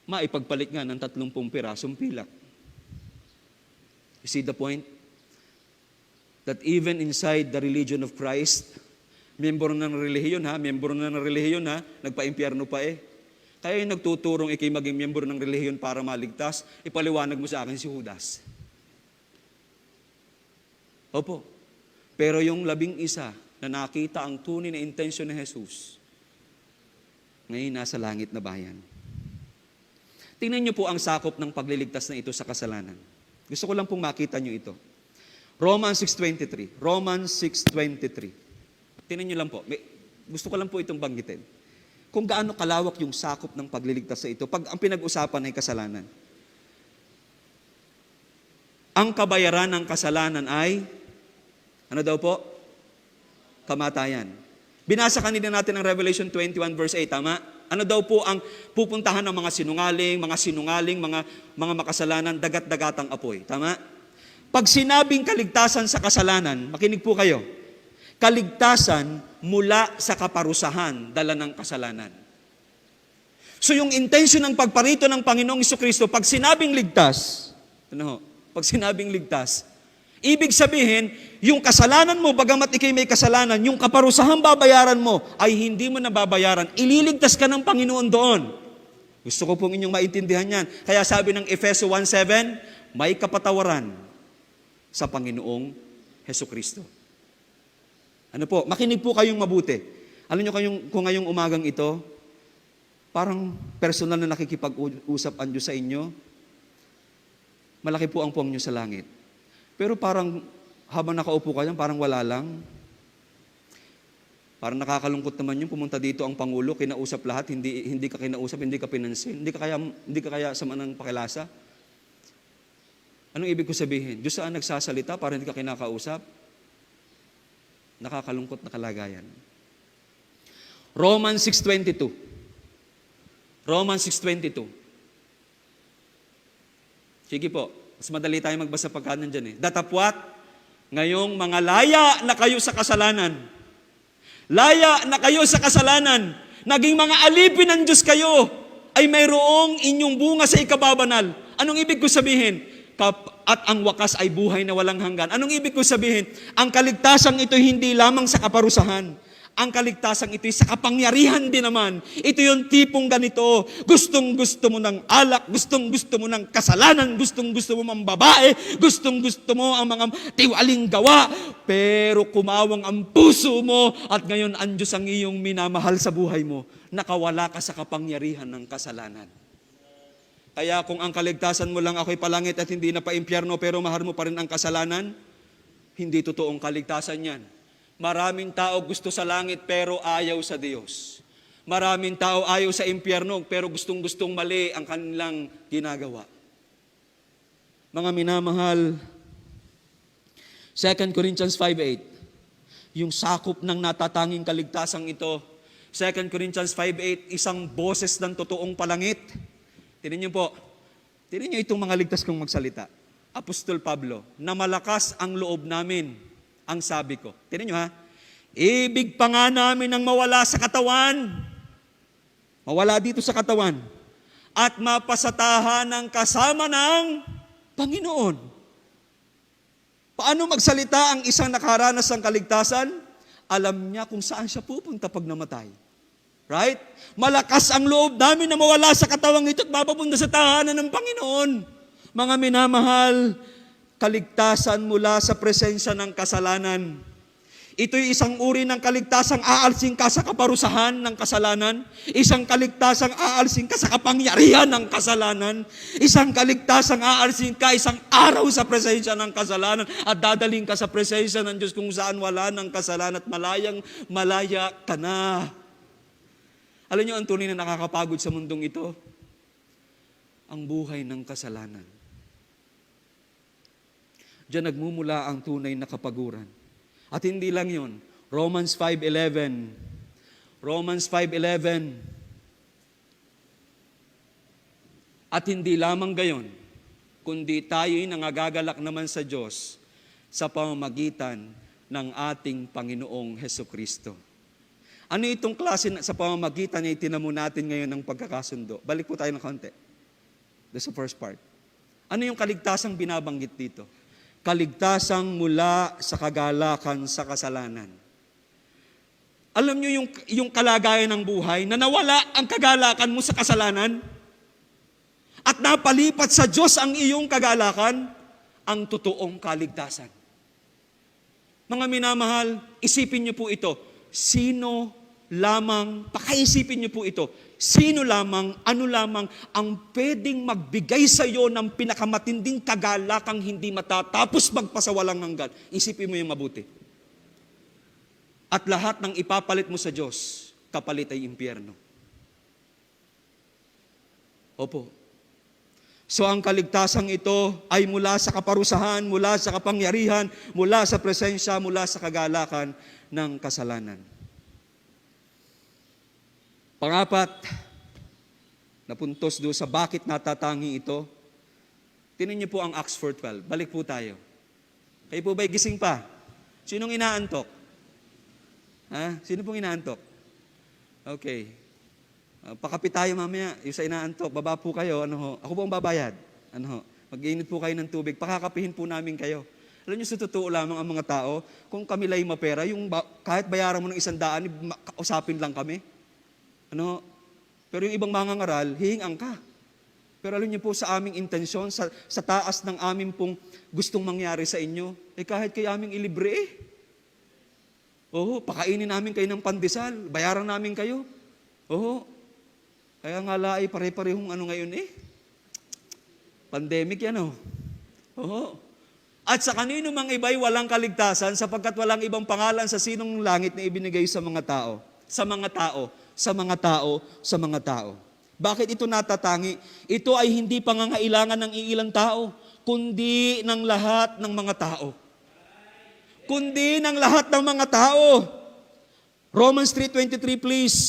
maipagpalit nga ng 30 pirasong pilak. You see the point? That even inside the religion of Christ, Miyembro na ng relihiyon ha, miyembro na ng relihiyon ha, nagpa-impyerno pa eh. Kaya yung nagtuturong ikay maging miyembro ng relihiyon para maligtas, ipaliwanag mo sa akin si Judas. Opo. Pero yung 11 na nakita ang tunay na intensyon ni Jesus, ngayon nasa langit na bayan. Tingnan niyo po ang sakop ng pagliligtas na ito sa kasalanan. Gusto ko lang pong makita niyo ito. Romans 6:23. Romans 6:23. Tingnan niyo lang po. Gusto ko lang po itong banggitin. Kung gaano kalawak yung sakop ng pagliligtas sa ito pag ang pinag-usapan ay kasalanan. Ang kabayaran ng kasalanan ay, ano daw po? Kamatayan. Binasa kanina natin ang Revelation 21 verse 8, tama? Ano daw po ang pupuntahan ng mga sinungaling, mga makasalanan, dagat-dagatang apoy, tama? Pag sinabing kaligtasan sa kasalanan, makinig po kayo, kaligtasan mula sa kaparusahan, dala ng kasalanan. So yung intensyon ng pagparito ng Panginoong Jesucristo, pag sinabing ligtas, pag sinabing ligtas, ibig sabihin, yung kasalanan mo, bagamat ikay may kasalanan, yung kaparusahang babayaran mo ay hindi mo nababayaran. Ililigtas ka ng Panginoon doon. Gusto ko pong inyong maintindihan yan. Kaya sabi ng Efeso 1:7, may kapatawaran sa Panginoong Jesucristo. Ano po? Makinig po kayong mabuti. Alam nyo kung ngayong umagang ito, parang personal na nakikipag-usap ang Diyos sa inyo, malaki po ang puwang nyo sa langit. Pero parang habang nakaupo ka dyan, parang wala lang. Parang nakakalungkot naman yung pumunta dito ang Pangulo, kinausap lahat, hindi ka kinausap, hindi ka pinansin, hindi ka kaya sama ng pakilasa. Anong ibig ko sabihin? Diyos saan nagsasalita para hindi ka kinakausap? Nakakalungkot na kalagayan. Romans 6:22. Romans 6:22. Sige po. Mas madali tayo magbasa pagka nandyan eh. Datapwat, ngayong mga laya na kayo sa kasalanan. Laya na kayo sa kasalanan. Naging mga alipin ng Diyos kayo, ay mayroong inyong bunga sa ikababanal. Anong ibig ko sabihin? At ang wakas ay buhay na walang hanggan. Anong ibig ko sabihin? Ang kaligtasan ito hindi lamang sa kaparusahan. Ang kaligtasan ito'y sa kapangyarihan din naman. Ito yung tipong ganito. Gustong-gusto mo ng alak, gustong-gusto mo ng kasalanan, gustong-gusto mo ng babae, gustong-gusto mo ang mga tiwaling gawa, pero kumawang ang puso mo at ngayon ang Diyos ang iyong minamahal sa buhay mo. Nakawala ka sa kapangyarihan ng kasalanan. Kaya kung ang kaligtasan mo lang ako'y palangit at hindi na pa-impyerno pero mahal mo pa rin ang kasalanan, hindi totoong kaligtasan yan. Maraming tao gusto sa langit pero ayaw sa Diyos. Maraming tao ayaw sa impyerno pero gustong-gustong mali ang kanilang ginagawa. Mga minamahal, 2 Corinthians 5:8, yung sakop ng natatanging kaligtasang ito, 2 Corinthians 5:8, isang boses ng totoong palangit. Tinan niyo po, tinan niyo itong mga ligtas kong magsalita. Apostol Pablo, na malakas ang loob namin, ang sabi ko. Tinan nyo ha, ibig pa nga namin ang mawala sa katawan. Mawala dito sa katawan. At mapasatahan ng kasama ng Panginoon. Paano magsalita ang isang nakaranas ng kaligtasan? Alam niya kung saan siya pupunta pag namatay. Right? Malakas ang loob namin na mawala sa katawang ito at mapapunta sa tahanan ng Panginoon. Mga minamahal, kaligtasan mula sa presensya ng kasalanan. Ito'y isang uri ng kaligtasang aalsin ka sa kaparusahan ng kasalanan. Isang kaligtasang aalsin ka sa kapangyarihan ng kasalanan. Isang kaligtasang aalsin ka isang araw sa presensya ng kasalanan at dadaling ka sa presensya ng Diyos kung saan wala ng kasalanan at malaya ka na. Alam niyo ang tunay na nakakapagod sa mundong ito? Ang buhay ng kasalanan. Diyan nagmumula ang tunay na kapaguran. At hindi lang yun. Romans 5:11. Romans 5:11. At hindi lamang gayon, kundi tayo'y nangagagalak naman sa Diyos sa pamamagitan ng ating Panginoong Hesukristo. Ano itong klase sa pamamagitan na itinamo natin ngayon ng pagkakasundo? Balik po tayo ng konti. That's the first part. Ano yung kaligtasang binabanggit dito? Kaligtasang mula sa kagalakan sa kasalanan. Alam nyo yung kalagayan ng buhay na nawala ang kagalakan mo sa kasalanan at napalipat sa Diyos ang iyong kagalakan, ang totoong kaligtasan. Mga minamahal, isipin niyo po ito. Sino lamang, pakaisipin niyo po ito, sino lamang, ano lamang ang pwedeng magbigay sa iyo ng pinakamatinding kagalakang hindi matatapos magpasawalang hanggan? Isipin mo yung mabuti. At lahat ng ipapalit mo sa Diyos, kapalit ay impyerno. Opo. So ang kaligtasang ito ay mula sa kaparusahan, mula sa kapangyarihan, mula sa presensya, mula sa kagalakan ng kasalanan. Pangapat, napuntos doon sa bakit natatangi ito. Tingnan niyo po ang Acts 4:12. Balik po tayo. Kayo po ba'y gising pa? Sinong inaantok? Sino pong inaantok? Okay. Pakapit tayo mamaya, yung sa inaantok, baba po kayo, ako po ang babayad. Mag-iinit po kayo ng tubig, pakakapihin po namin kayo. Alam niyo, sa totoo lamang ang mga tao, kung kami lay mapera, kahit bayaran mo ng 100, usapin lang kami. Pero yung ibang mangangaral, hihingang ka. Pero alam niyo po, sa aming intensyon, sa taas ng aming pong gustong mangyari sa inyo, kahit kayo aming ilibre pakainin namin kayo ng pandesal, bayaran namin kayo. Kaya nga laay pare-parehong ngayon pandemic yan At sa kanino mang iba'y walang kaligtasan sapagkat walang ibang pangalan sa sinong langit na ibinigay sa mga tao. Sa mga tao, sa mga tao, sa mga tao. Bakit ito natatangi? Ito ay hindi pangangailangan ng iilang tao, kundi ng lahat ng mga tao. Kundi ng lahat ng mga tao. Romans 3:23 please.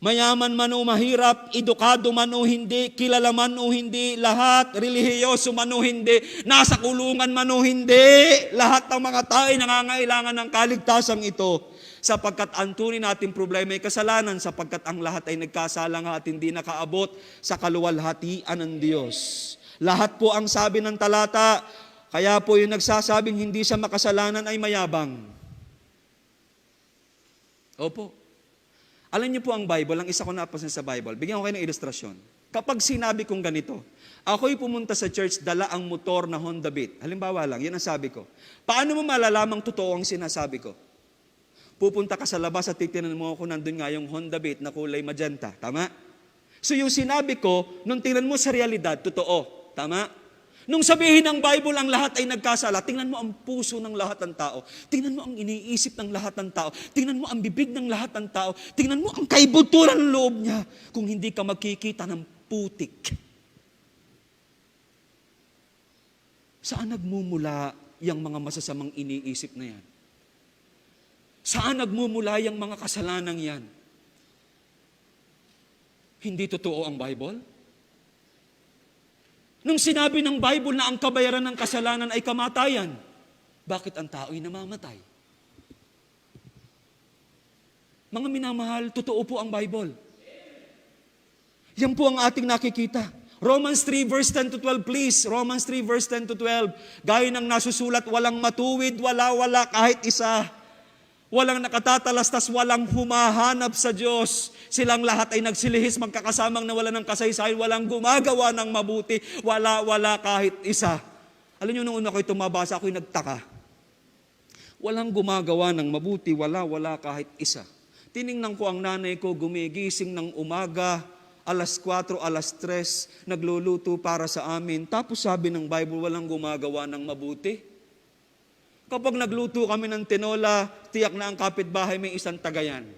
Mayaman man o mahirap, edukado man o hindi, kilala man o hindi, lahat, relihiyoso man o hindi, nasa kulungan man o hindi, lahat ng mga tao ay nangangailangan ng kaligtasang ito. Sapagkat ang tunay nating problema ay kasalanan, sapagkat ang lahat ay nagkasala nga at hindi nakaabot sa kaluwalhatian ng Diyos. Lahat po ang sabi ng talata, kaya po yung nagsasabing hindi siya makasalanan ay mayabang. Opo. Alam niyo po ang Bible, ang isa ko napasin sa Bible, bigyan ko kayo ng ilustrasyon. Kapag sinabi kong ganito, ako'y pumunta sa church, dala ang motor na Honda Beat. Halimbawa lang, yun ang sabi ko. Paano mo malalamang totoo ang sinasabi ko? Pupunta ka sa labas at titinan mo ako, nandun nga yung Honda Beat na kulay magenta. Tama? So yung sinabi ko, nung tingnan mo sa realidad, totoo. Tama? Nung sabihin ng Bible ang lahat ay nagkasala, tingnan mo ang puso ng lahat ng tao. Tingnan mo ang iniisip ng lahat ng tao. Tingnan mo ang bibig ng lahat ng tao. Tingnan mo ang kaibuturan ng loob niya kung hindi ka makikita ng putik. Saan nagmumula yung mga masasamang iniisip na yan? Saan nagmumula yung mga kasalanang yan? Hindi totoo ang Bible? Nung sinabi ng Bible na ang kabayaran ng kasalanan ay kamatayan, bakit ang tao ay namamatay? Mga minamahal, totoo po ang Bible. Yan po ang ating nakikita. Romans 3 verse 10 to 12 please. Romans 3 verse 10 to 12. Gaya ng nasusulat, walang matuwid, wala kahit isa. Walang nakatatalastas, walang humahanap sa Diyos. Silang lahat ay nagsilihis, magkakasamang nawala ng kasaysayan, walang gumagawa ng mabuti, wala kahit isa. Alam niyo, nung una ko itong mabasa, ako'y nagtaka. Walang gumagawa ng mabuti, wala kahit isa. Tiningnan ko ang nanay ko, gumigising ng umaga, alas 4, alas 3, nagluluto para sa amin. Tapos sabi ng Bible, walang gumagawa ng mabuti. Kapag nagluto kami ng tinola, tiyak na ang kapitbahay may isang tagayan.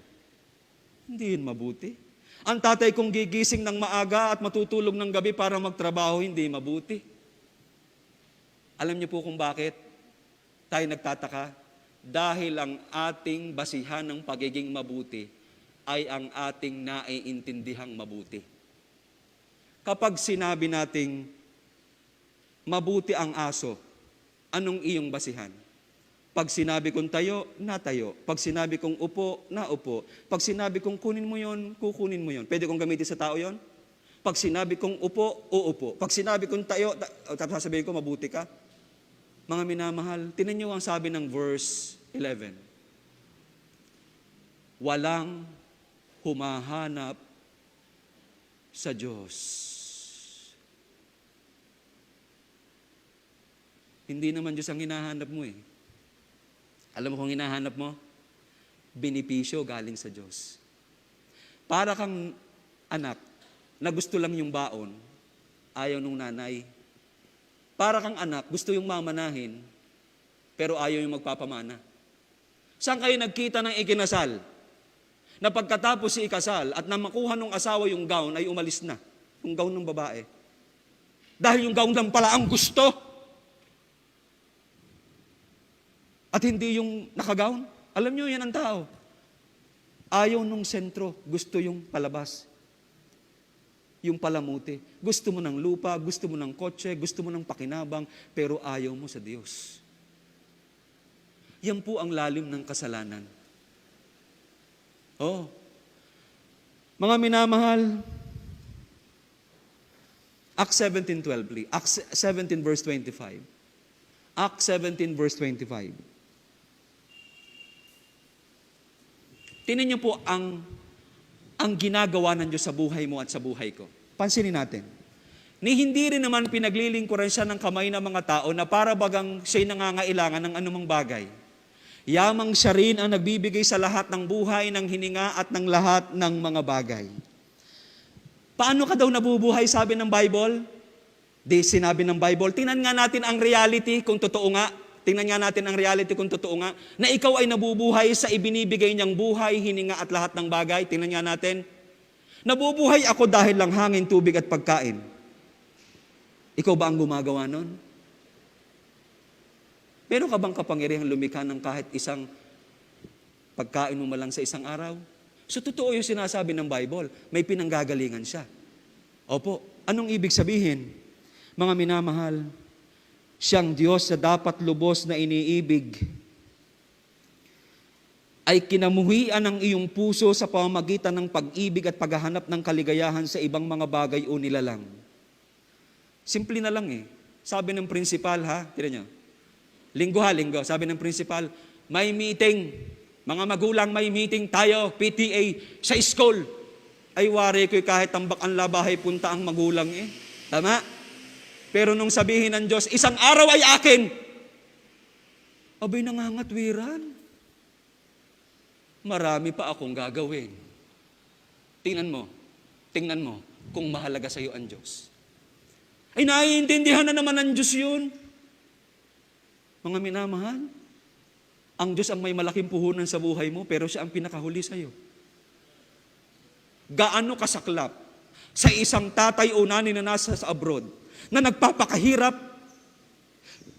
Hindi yun mabuti. Ang tatay kong gigising ng maaga at matutulog ng gabi para magtrabaho, hindi mabuti. Alam niyo po kung bakit tayo nagtataka? Dahil ang ating basihan ng pagiging mabuti ay ang ating naiintindihang mabuti. Kapag sinabi nating mabuti ang aso, anong iyong basihan? Pag sinabi kong tayo, natayo. Pag sinabi kong upo, naupo. Pag sinabi kong kunin mo yon, kukunin mo yon. Pwede kong gamitin sa tao yon? Pag sinabi kong upo, uupo. Pag sinabi kong tayo, tapos sasabihin ko, mabuti ka. Mga minamahal, tinan niyo ang sabi ng verse 11. walang humahanap sa Diyos. Hindi naman Diyos ang hinahanap mo eh. Alam mo kung hinahanap mo? Benepisyo galing sa Diyos. Para kang anak na gusto lang yung baon, ayaw nung nanay. Para kang anak, gusto yung mamanahin, pero ayaw yung magpapamana. Saan kayo nagkita ng ikinasal? Na pagkatapos si ikasal at na makuha ng asawa yung gown, ay umalis na. Yung gown ng babae. Dahil yung gown lang pala ang gusto. At hindi yung nakagown. Alam nyo, yan ang tao. Ayaw nung sentro, gusto yung palabas. Yung palamuti. Gusto mo ng lupa, gusto mo ng kotse, gusto mo ng pakinabang, pero ayaw mo sa Diyos. Yan po ang lalim ng kasalanan. Oh, mga minamahal, Acts 17:12, please. Acts 17 verse 25. Acts 17 verse 25. Tingnan niyo po ang ginagawa ng Diyos sa buhay mo at sa buhay ko. Pansinin natin. Ni hindi rin naman pinaglilingkuran siya ng kamay ng mga tao na para bagang siya'y nangangailangan ng anumang bagay. Yamang siya rin ang nagbibigay sa lahat ng buhay, ng hininga at ng lahat ng mga bagay. Paano ka daw nabubuhay, sabi ng Bible? Di sinabi ng Bible. Tingnan nga natin ang reality kung totoo nga. Tingnan nga natin ang reality kung totoo nga. Na ikaw ay nabubuhay sa ibinibigay niyang buhay, hininga at lahat ng bagay. Tingnan nga natin. Nabubuhay ako dahil lang hangin, tubig at pagkain. Ikaw ba ang gumagawa nun? Meron ka bang kapangyarihang lumikha ng kahit isang pagkain mo malang sa isang araw? So totoo yung sinasabi ng Bible. May pinanggagalingan siya. Opo, anong ibig sabihin? Mga minamahal, siyang Diyos na dapat lubos na iniibig ay kinamuhian ng iyong puso sa pamamagitan ng pag-ibig at paghahanap ng kaligayahan sa ibang mga bagay o nilalang. Simple na lang eh. Sabi ng principal ha, tira nyo, linggo. Sabi ng principal, may meeting. Mga magulang, may meeting tayo, PTA, sa school. Ay wari ko kahit tambak ang labahay, punta ang magulang eh. Tama? Pero nung sabihin ng Diyos, isang araw ay akin. Abay nangangatwiran. Marami pa akong gagawin. Tingnan mo kung mahalaga sa iyo ang Diyos. Ay naiintindihan na naman ng Diyos yun. Mga minamahal, ang Diyos ang may malaking puhunan sa buhay mo, pero siya ang pinakahuli sa iyo. Gaano kasaklap sa isang tatay o nanay na nasa sa abroad, na nagpapakahirap,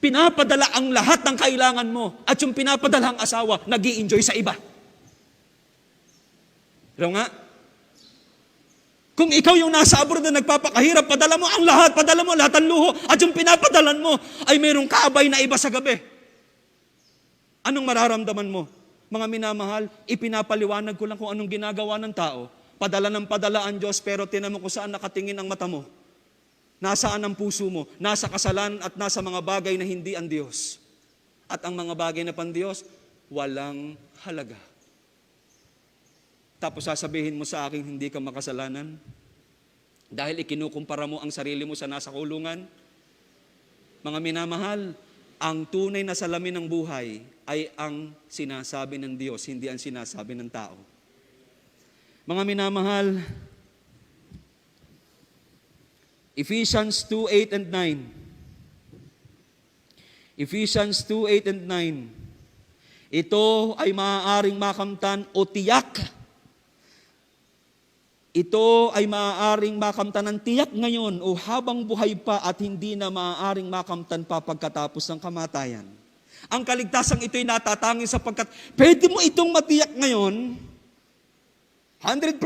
pinapadala ang lahat ng kailangan mo, at yung pinapadalang asawa, nag-i-enjoy sa iba. Pero nga, kung ikaw yung nasa abroad na nagpapakahirap, padala mo lahat ng luho, at yung pinapadalan mo ay mayroong kaabay na iba sa gabi. Anong mararamdaman mo? Mga minamahal, ipinapaliwanag ko lang kung anong ginagawa ng tao. Padala ng padala ang Diyos, pero tinan mo kung saan nakatingin ang mata mo. Nasaan ang puso mo? Nasa kasalanan at nasa mga bagay na hindi ang Diyos. At ang mga bagay na pan-Diyos, walang halaga. Tapos sasabihin mo sa akin, hindi ka makasalanan? Dahil ikinukumpara mo ang sarili mo sa nasa kulungan? Mga minamahal, ang tunay na salamin ng buhay ay ang sinasabi ng Diyos, hindi ang sinasabi ng tao. Mga minamahal, Ephesians 2:8 and 9. Ephesians 2:8 and 9. Ito ay maaaring makamtan o tiyak. Ito ay maaaring makamtan ng tiyak ngayon o habang buhay pa at hindi na maaaring makamtan pa pagkatapos ng kamatayan. Ang kaligtasang ito'y natatangin sapagkat pwede mo itong matiyak ngayon, 100%,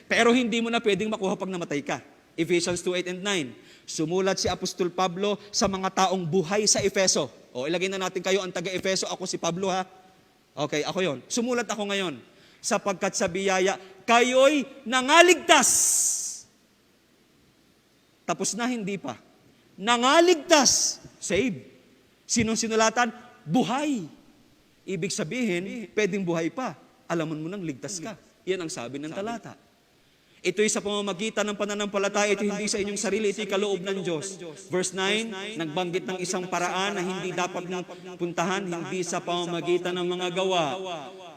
pero hindi mo na pwedeng makuha pag namatay ka. Ephesians 2:8 and 9. Sumulat si Apostol Pablo sa mga taong buhay sa Efeso. O ilagay na natin kayo ang taga-Efeso, ako si Pablo ha. Okay, ako yon. Sumulat ako ngayon. Sapagkat sa biyaya, kayo'y nangaligtas. Tapos na, hindi pa. Nangaligtas. Save. Sinong sinulatan? Buhay. Ibig sabihin, pwedeng buhay pa. alaman mo nang ligtas ka. Yan ang sabi ng talata. Ito'y sa pamamagitan ng pananampalataya, ito hindi sa inyong sarili, ito'y kaloob ng Diyos. Verse 9, nagbanggit ng isang paraan na hindi dapat mong puntahan, hindi sa pamamagitan ng mga gawa,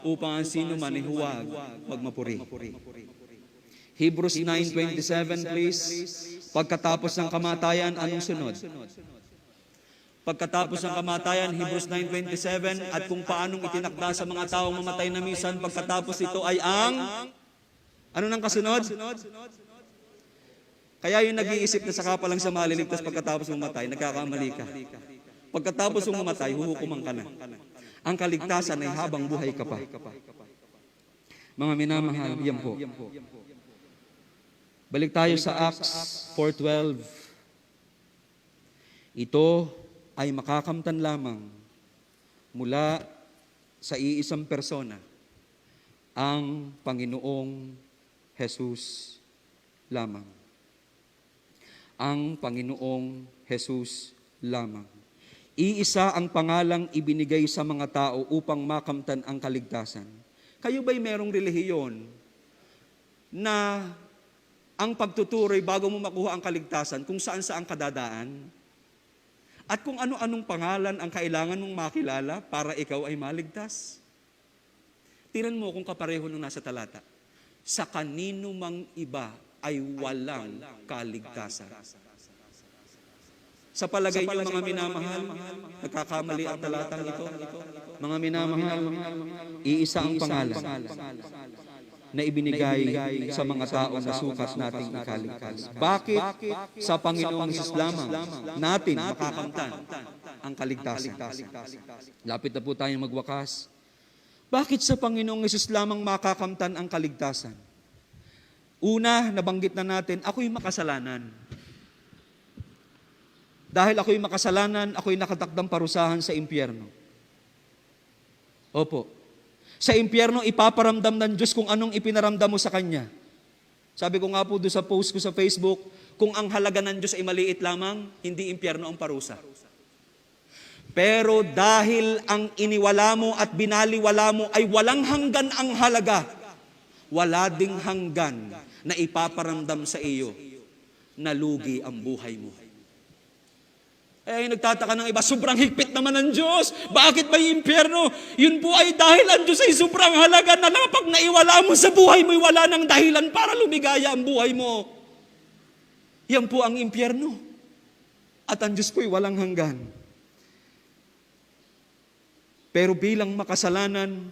upang ang sino man ay huwag magmapuri. Hebrews 9:27, please. Pagkatapos ng kamatayan, anong sunod? Pagkatapos ng kamatayan, Hebrews 9:27, at kung paanong itinakda sa mga taong mamatay na minsan, pagkatapos ito ay ano nang kasunod? Kaya yung nag-iisip na saka pa lang siya maliligtas pagkatapos mamatay, nagkakamali ka. Pagkatapos mong mamatay, huhukuman ka na. Ang kaligtasan ay habang buhay ka pa. Mga minamahal, yan po. Balik tayo sa Acts 4:12. Ito ay makakamtan lamang mula sa iisang persona, ang Panginoong Jesus lamang. Ang Panginoong Jesus lamang. Iisa ang pangalang ibinigay sa mga tao upang makamtan ang kaligtasan. Kayo ba'y merong relihiyon na ang pagtuturoy bago mo makuha ang kaligtasan kung saan-saan kadadaan? At kung ano-anong pangalan ang kailangan mong makilala para ikaw ay maligtas? Tingnan mo kung kapareho nung nasa talata. Sa kanino mang iba ay walang kaligtasan. Sa palagay niyo, mga minamahal, nagkakamali ang talatang ito. Mga minamahal, iisa ang pangalan na ibinigay sa mga taong nasukat nating ikaligtas. Bakit sa Panginoong Hesus lamang natin makakamtan ang kaligtasan? Lapit na po tayong magwakas. Bakit sa Panginoong Hesus lamang makakamtan ang kaligtasan? Una, nabanggit na natin, ako'y makasalanan. Dahil ako'y makasalanan, ako'y nakatakdang parusahan sa impyerno. Opo. Sa impyerno, ipaparamdam ng Diyos kung anong ipinaramdam mo sa Kanya. Sabi ko nga po doon sa post ko sa Facebook, kung ang halaga ng Diyos ay maliit lamang, hindi impyerno ang parusa. Pero dahil ang iniwala mo at binaliwala mo ay walang hanggan ang halaga, wala ding hanggan na ipaparamdam sa iyo na lugi ang buhay mo. Eh, nagtataka ng iba, sobrang higpit naman ng Diyos. Bakit may impyerno? Yun po ay dahil ang Diyos ay sobrang halaga na pag naiwala mo sa buhay mo, wala nang dahilan para lumigaya ang buhay mo. Yan po ang impyerno. At ang Diyos po ay walang hanggan. Pero bilang makasalanan,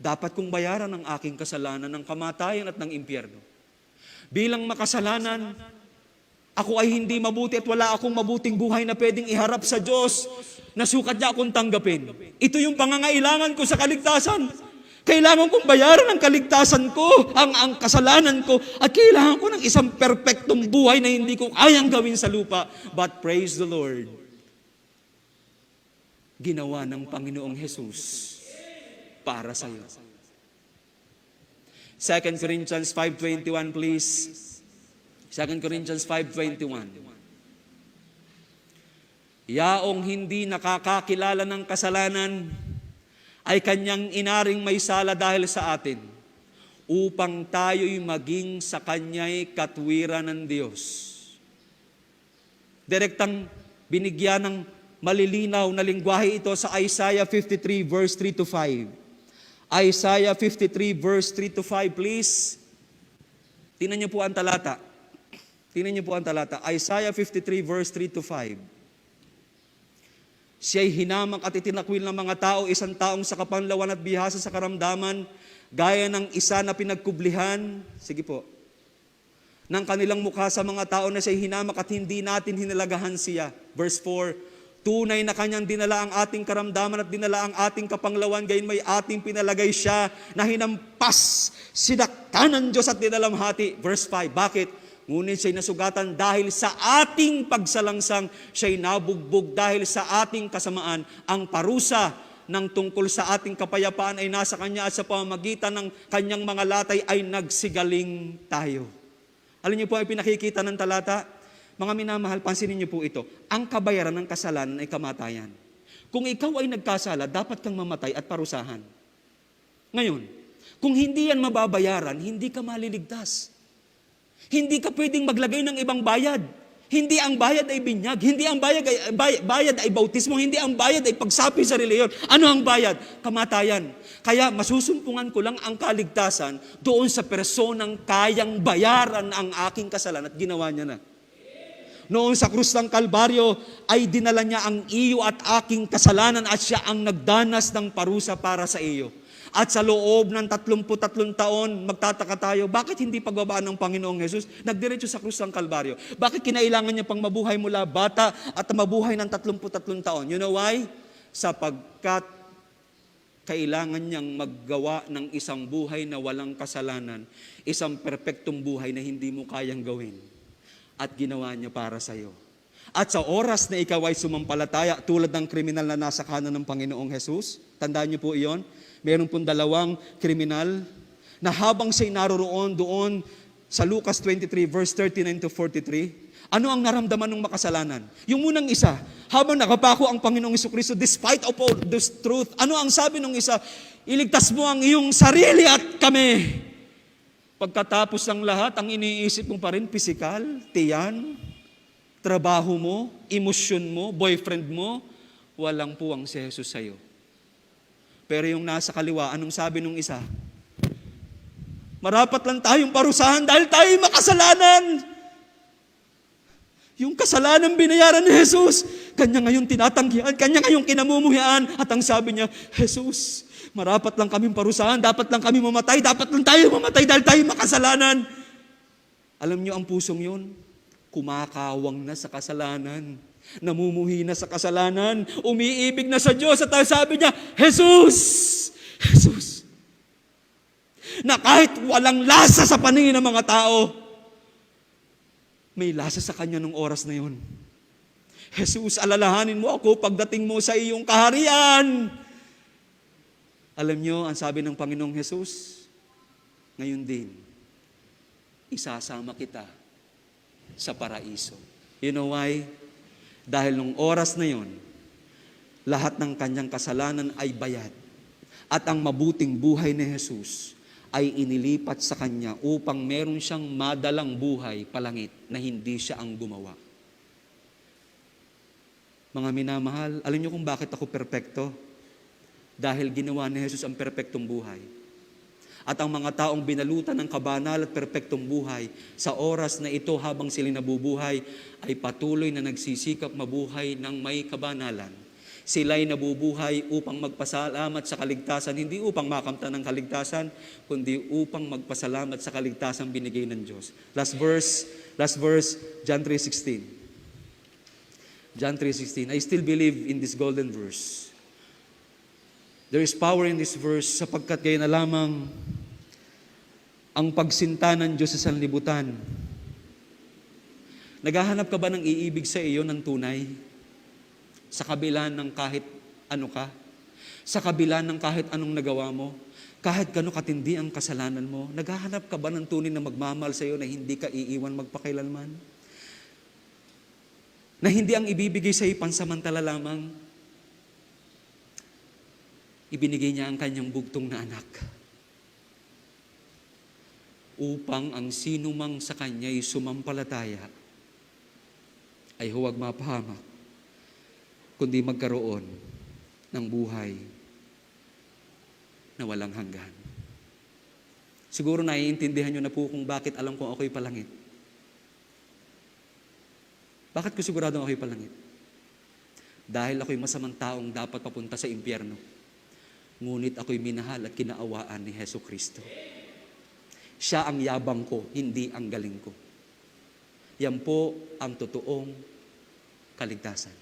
dapat kong bayaran ang aking kasalanan ng kamatayan at ng impyerno. Bilang makasalanan, ako ay hindi mabuti at wala akong mabuting buhay na pwedeng iharap sa Diyos na sukat niya akong tanggapin. Ito yung pangangailangan ko sa kaligtasan. Kailangan kong bayaran ang kaligtasan ko, ang kasalanan ko, at kailangan ko ng isang perpektong buhay na hindi ko kayang gawin sa lupa. But praise the Lord, ginawa ng Panginoong Jesus para sa iyo. 2 Corinthians 5:21, please. 2 Corinthians 5:21. Yaong hindi nakakakilala ng kasalanan ay kanyang inaring may sala dahil sa atin, upang tayo'y maging sa kanya'y katwiran ng Diyos. Direktang binigyan ng malilinaw na lingwahe ito sa Isaiah 53 verse 3 to 5. Isaiah 53 verse 3 to 5, please. Tingnan niyo po ang talata. Tingnan niyo po ang talata. Isaiah 53 verse 3 to 5. Siya'y hinamak at itinakwil ng mga tao, isang taong sa kapanlawan at bihasa sa karamdaman, gaya ng isa na pinagkublihan. Sige po. Ng kanilang mukha sa mga tao na siya'y hinamak at hindi natin hinalagahan siya. Verse 4. Tunay na kanyang dinala ang ating karamdaman at dinala ang ating kapanglawan, gayon may ating pinalagay siya na hinampas, sinaktan ng Diyos at dinalamhati. Verse 5, bakit? Ngunit siya'y nasugatan dahil sa ating pagsalangsang, siya'y nabugbog dahil sa ating kasamaan. Ang parusa ng tungkol sa ating kapayapaan ay nasa Kanya at sa pamamagitan ng Kanyang mga latay ay nagsigaling tayo. Alam niyo po ang pinakikita ng talata? Mga minamahal, pansinin niyo po ito. Ang kabayaran ng kasalanan ay kamatayan. Kung ikaw ay nagkasala, dapat kang mamatay at parusahan. Ngayon, kung hindi yan mababayaran, hindi ka maliligtas. Hindi ka pwedeng maglagay ng ibang bayad. Hindi ang bayad ay binyag. Hindi ang bayad ay bautismo. Hindi ang bayad ay pagsapi sa reliyon. Ano ang bayad? Kamatayan. Kaya masusumpungan ko lang ang kaligtasan doon sa personang kayang bayaran ang aking kasalanan at ginawa niya na. Noon sa krus ng Kalbaryo ay dinala niya ang iyo at aking kasalanan at siya ang nagdanas ng parusa para sa iyo. At sa loob ng 33 taon, magtataka tayo, bakit hindi pagbabaan ng Panginoong Jesus? Nagdiretso sa krus ng Kalbaryo. Bakit kinailangan niya pang mabuhay mula bata at mabuhay ng 33 taon? You know why? Sapagkat kailangan niyang maggawa ng isang buhay na walang kasalanan, isang perpektong buhay na hindi mo kayang gawin. At ginawa niya para sa iyo. At sa oras na ikaw ay sumampalataya, tulad ng kriminal na nasa kanan ng Panginoong Jesus, tandaan niyo po iyon, meron pong dalawang kriminal na habang siya'y naroroon doon sa Lucas 23 verse 39 to 43, ano ang naramdaman ng makasalanan? Yung unang isa, habang nakapako ang Panginoong Jesucristo, despite of all this truth, ano ang sabi ng isa? Iligtas mo ang iyong sarili at kami. Pagkatapos ng lahat, ang iniisip mo pa rin, pisikal, tiyan, trabaho mo, emosyon mo, boyfriend mo, walang puwang si Jesus sa'yo. Pero yung nasa kaliwa, anong sabi nung isa? Marapat lang tayong parusahan dahil tayo makasalanan. Yung kasalanan binayaran ni Jesus, kanya ngayon tinatanggihan, kanya ngayon kinamumuhian. At ang sabi niya, Jesus, marapat lang kaming parusahan, dapat lang kami mamatay, dapat lang tayo mamatay dahil tayo makasalanan. Alam niyo ang pusong yun? Kumakawang na sa kasalanan. Namumuhi na sa kasalanan, umiibig na sa Diyos at sabi niya, Jesus! Jesus! Na kahit walang lasa sa paningin ng mga tao, may lasa sa kanya nung oras na yun. Jesus, alalahanin mo ako pagdating mo sa iyong kaharian. Alam niyo, ang sabi ng Panginoong Jesus, ngayon din, isasama kita sa paraiso. You know why? Dahil nung oras na yon, lahat ng kanyang kasalanan ay bayad. At ang mabuting buhay ni Jesus ay inilipat sa kanya upang meron siyang madalang buhay palangit na hindi siya ang gumawa. Mga minamahal, alam niyo kung bakit ako perpekto? Dahil ginawa ni Jesus ang perpektong buhay. At ang mga taong binalutan ng kabanal at perpektong buhay, sa oras na ito habang sila nabubuhay, ay patuloy na nagsisikap mabuhay ng may kabanalan. Sila'y nabubuhay upang magpasalamat sa kaligtasan, hindi upang makamtan ng kaligtasan, kundi upang magpasalamat sa kaligtasan binigay ng Diyos. Last verse, John 3:16. John 3:16. I still believe in this golden verse. There is power in this verse sapagkat kayo na lamang ang pagsinta ng Diyos sa sanlibutan. Naghahanap ka ba ng iibig sa iyo ng tunay? Sa kabila ng kahit ano ka? Sa kabila ng kahit anong nagawa mo? Kahit gano'ng katindi ang kasalanan mo? Naghahanap ka ba ng tunay na magmamahal sa iyo na hindi ka iiwan magpakailanman? Na hindi ang ibibigay sa iyo pansamantala lamang? Ibinigay niya ang kanyang bugtong na anak upang ang sinumang sa kanya'y sumampalataya ay huwag mapahamak, kundi magkaroon ng buhay na walang hanggan. Siguro naiintindihan niyo na po kung bakit alam kong ako'y palangit. Bakit ko siguradong ako'y palangit? Dahil ako'y masamang taong dapat papunta sa impyerno. Ngunit ako'y minahal at kinaawaan ni Hesus Kristo. Siya ang yabang ko, hindi ang galing ko. Yan po ang totoong kaligtasan.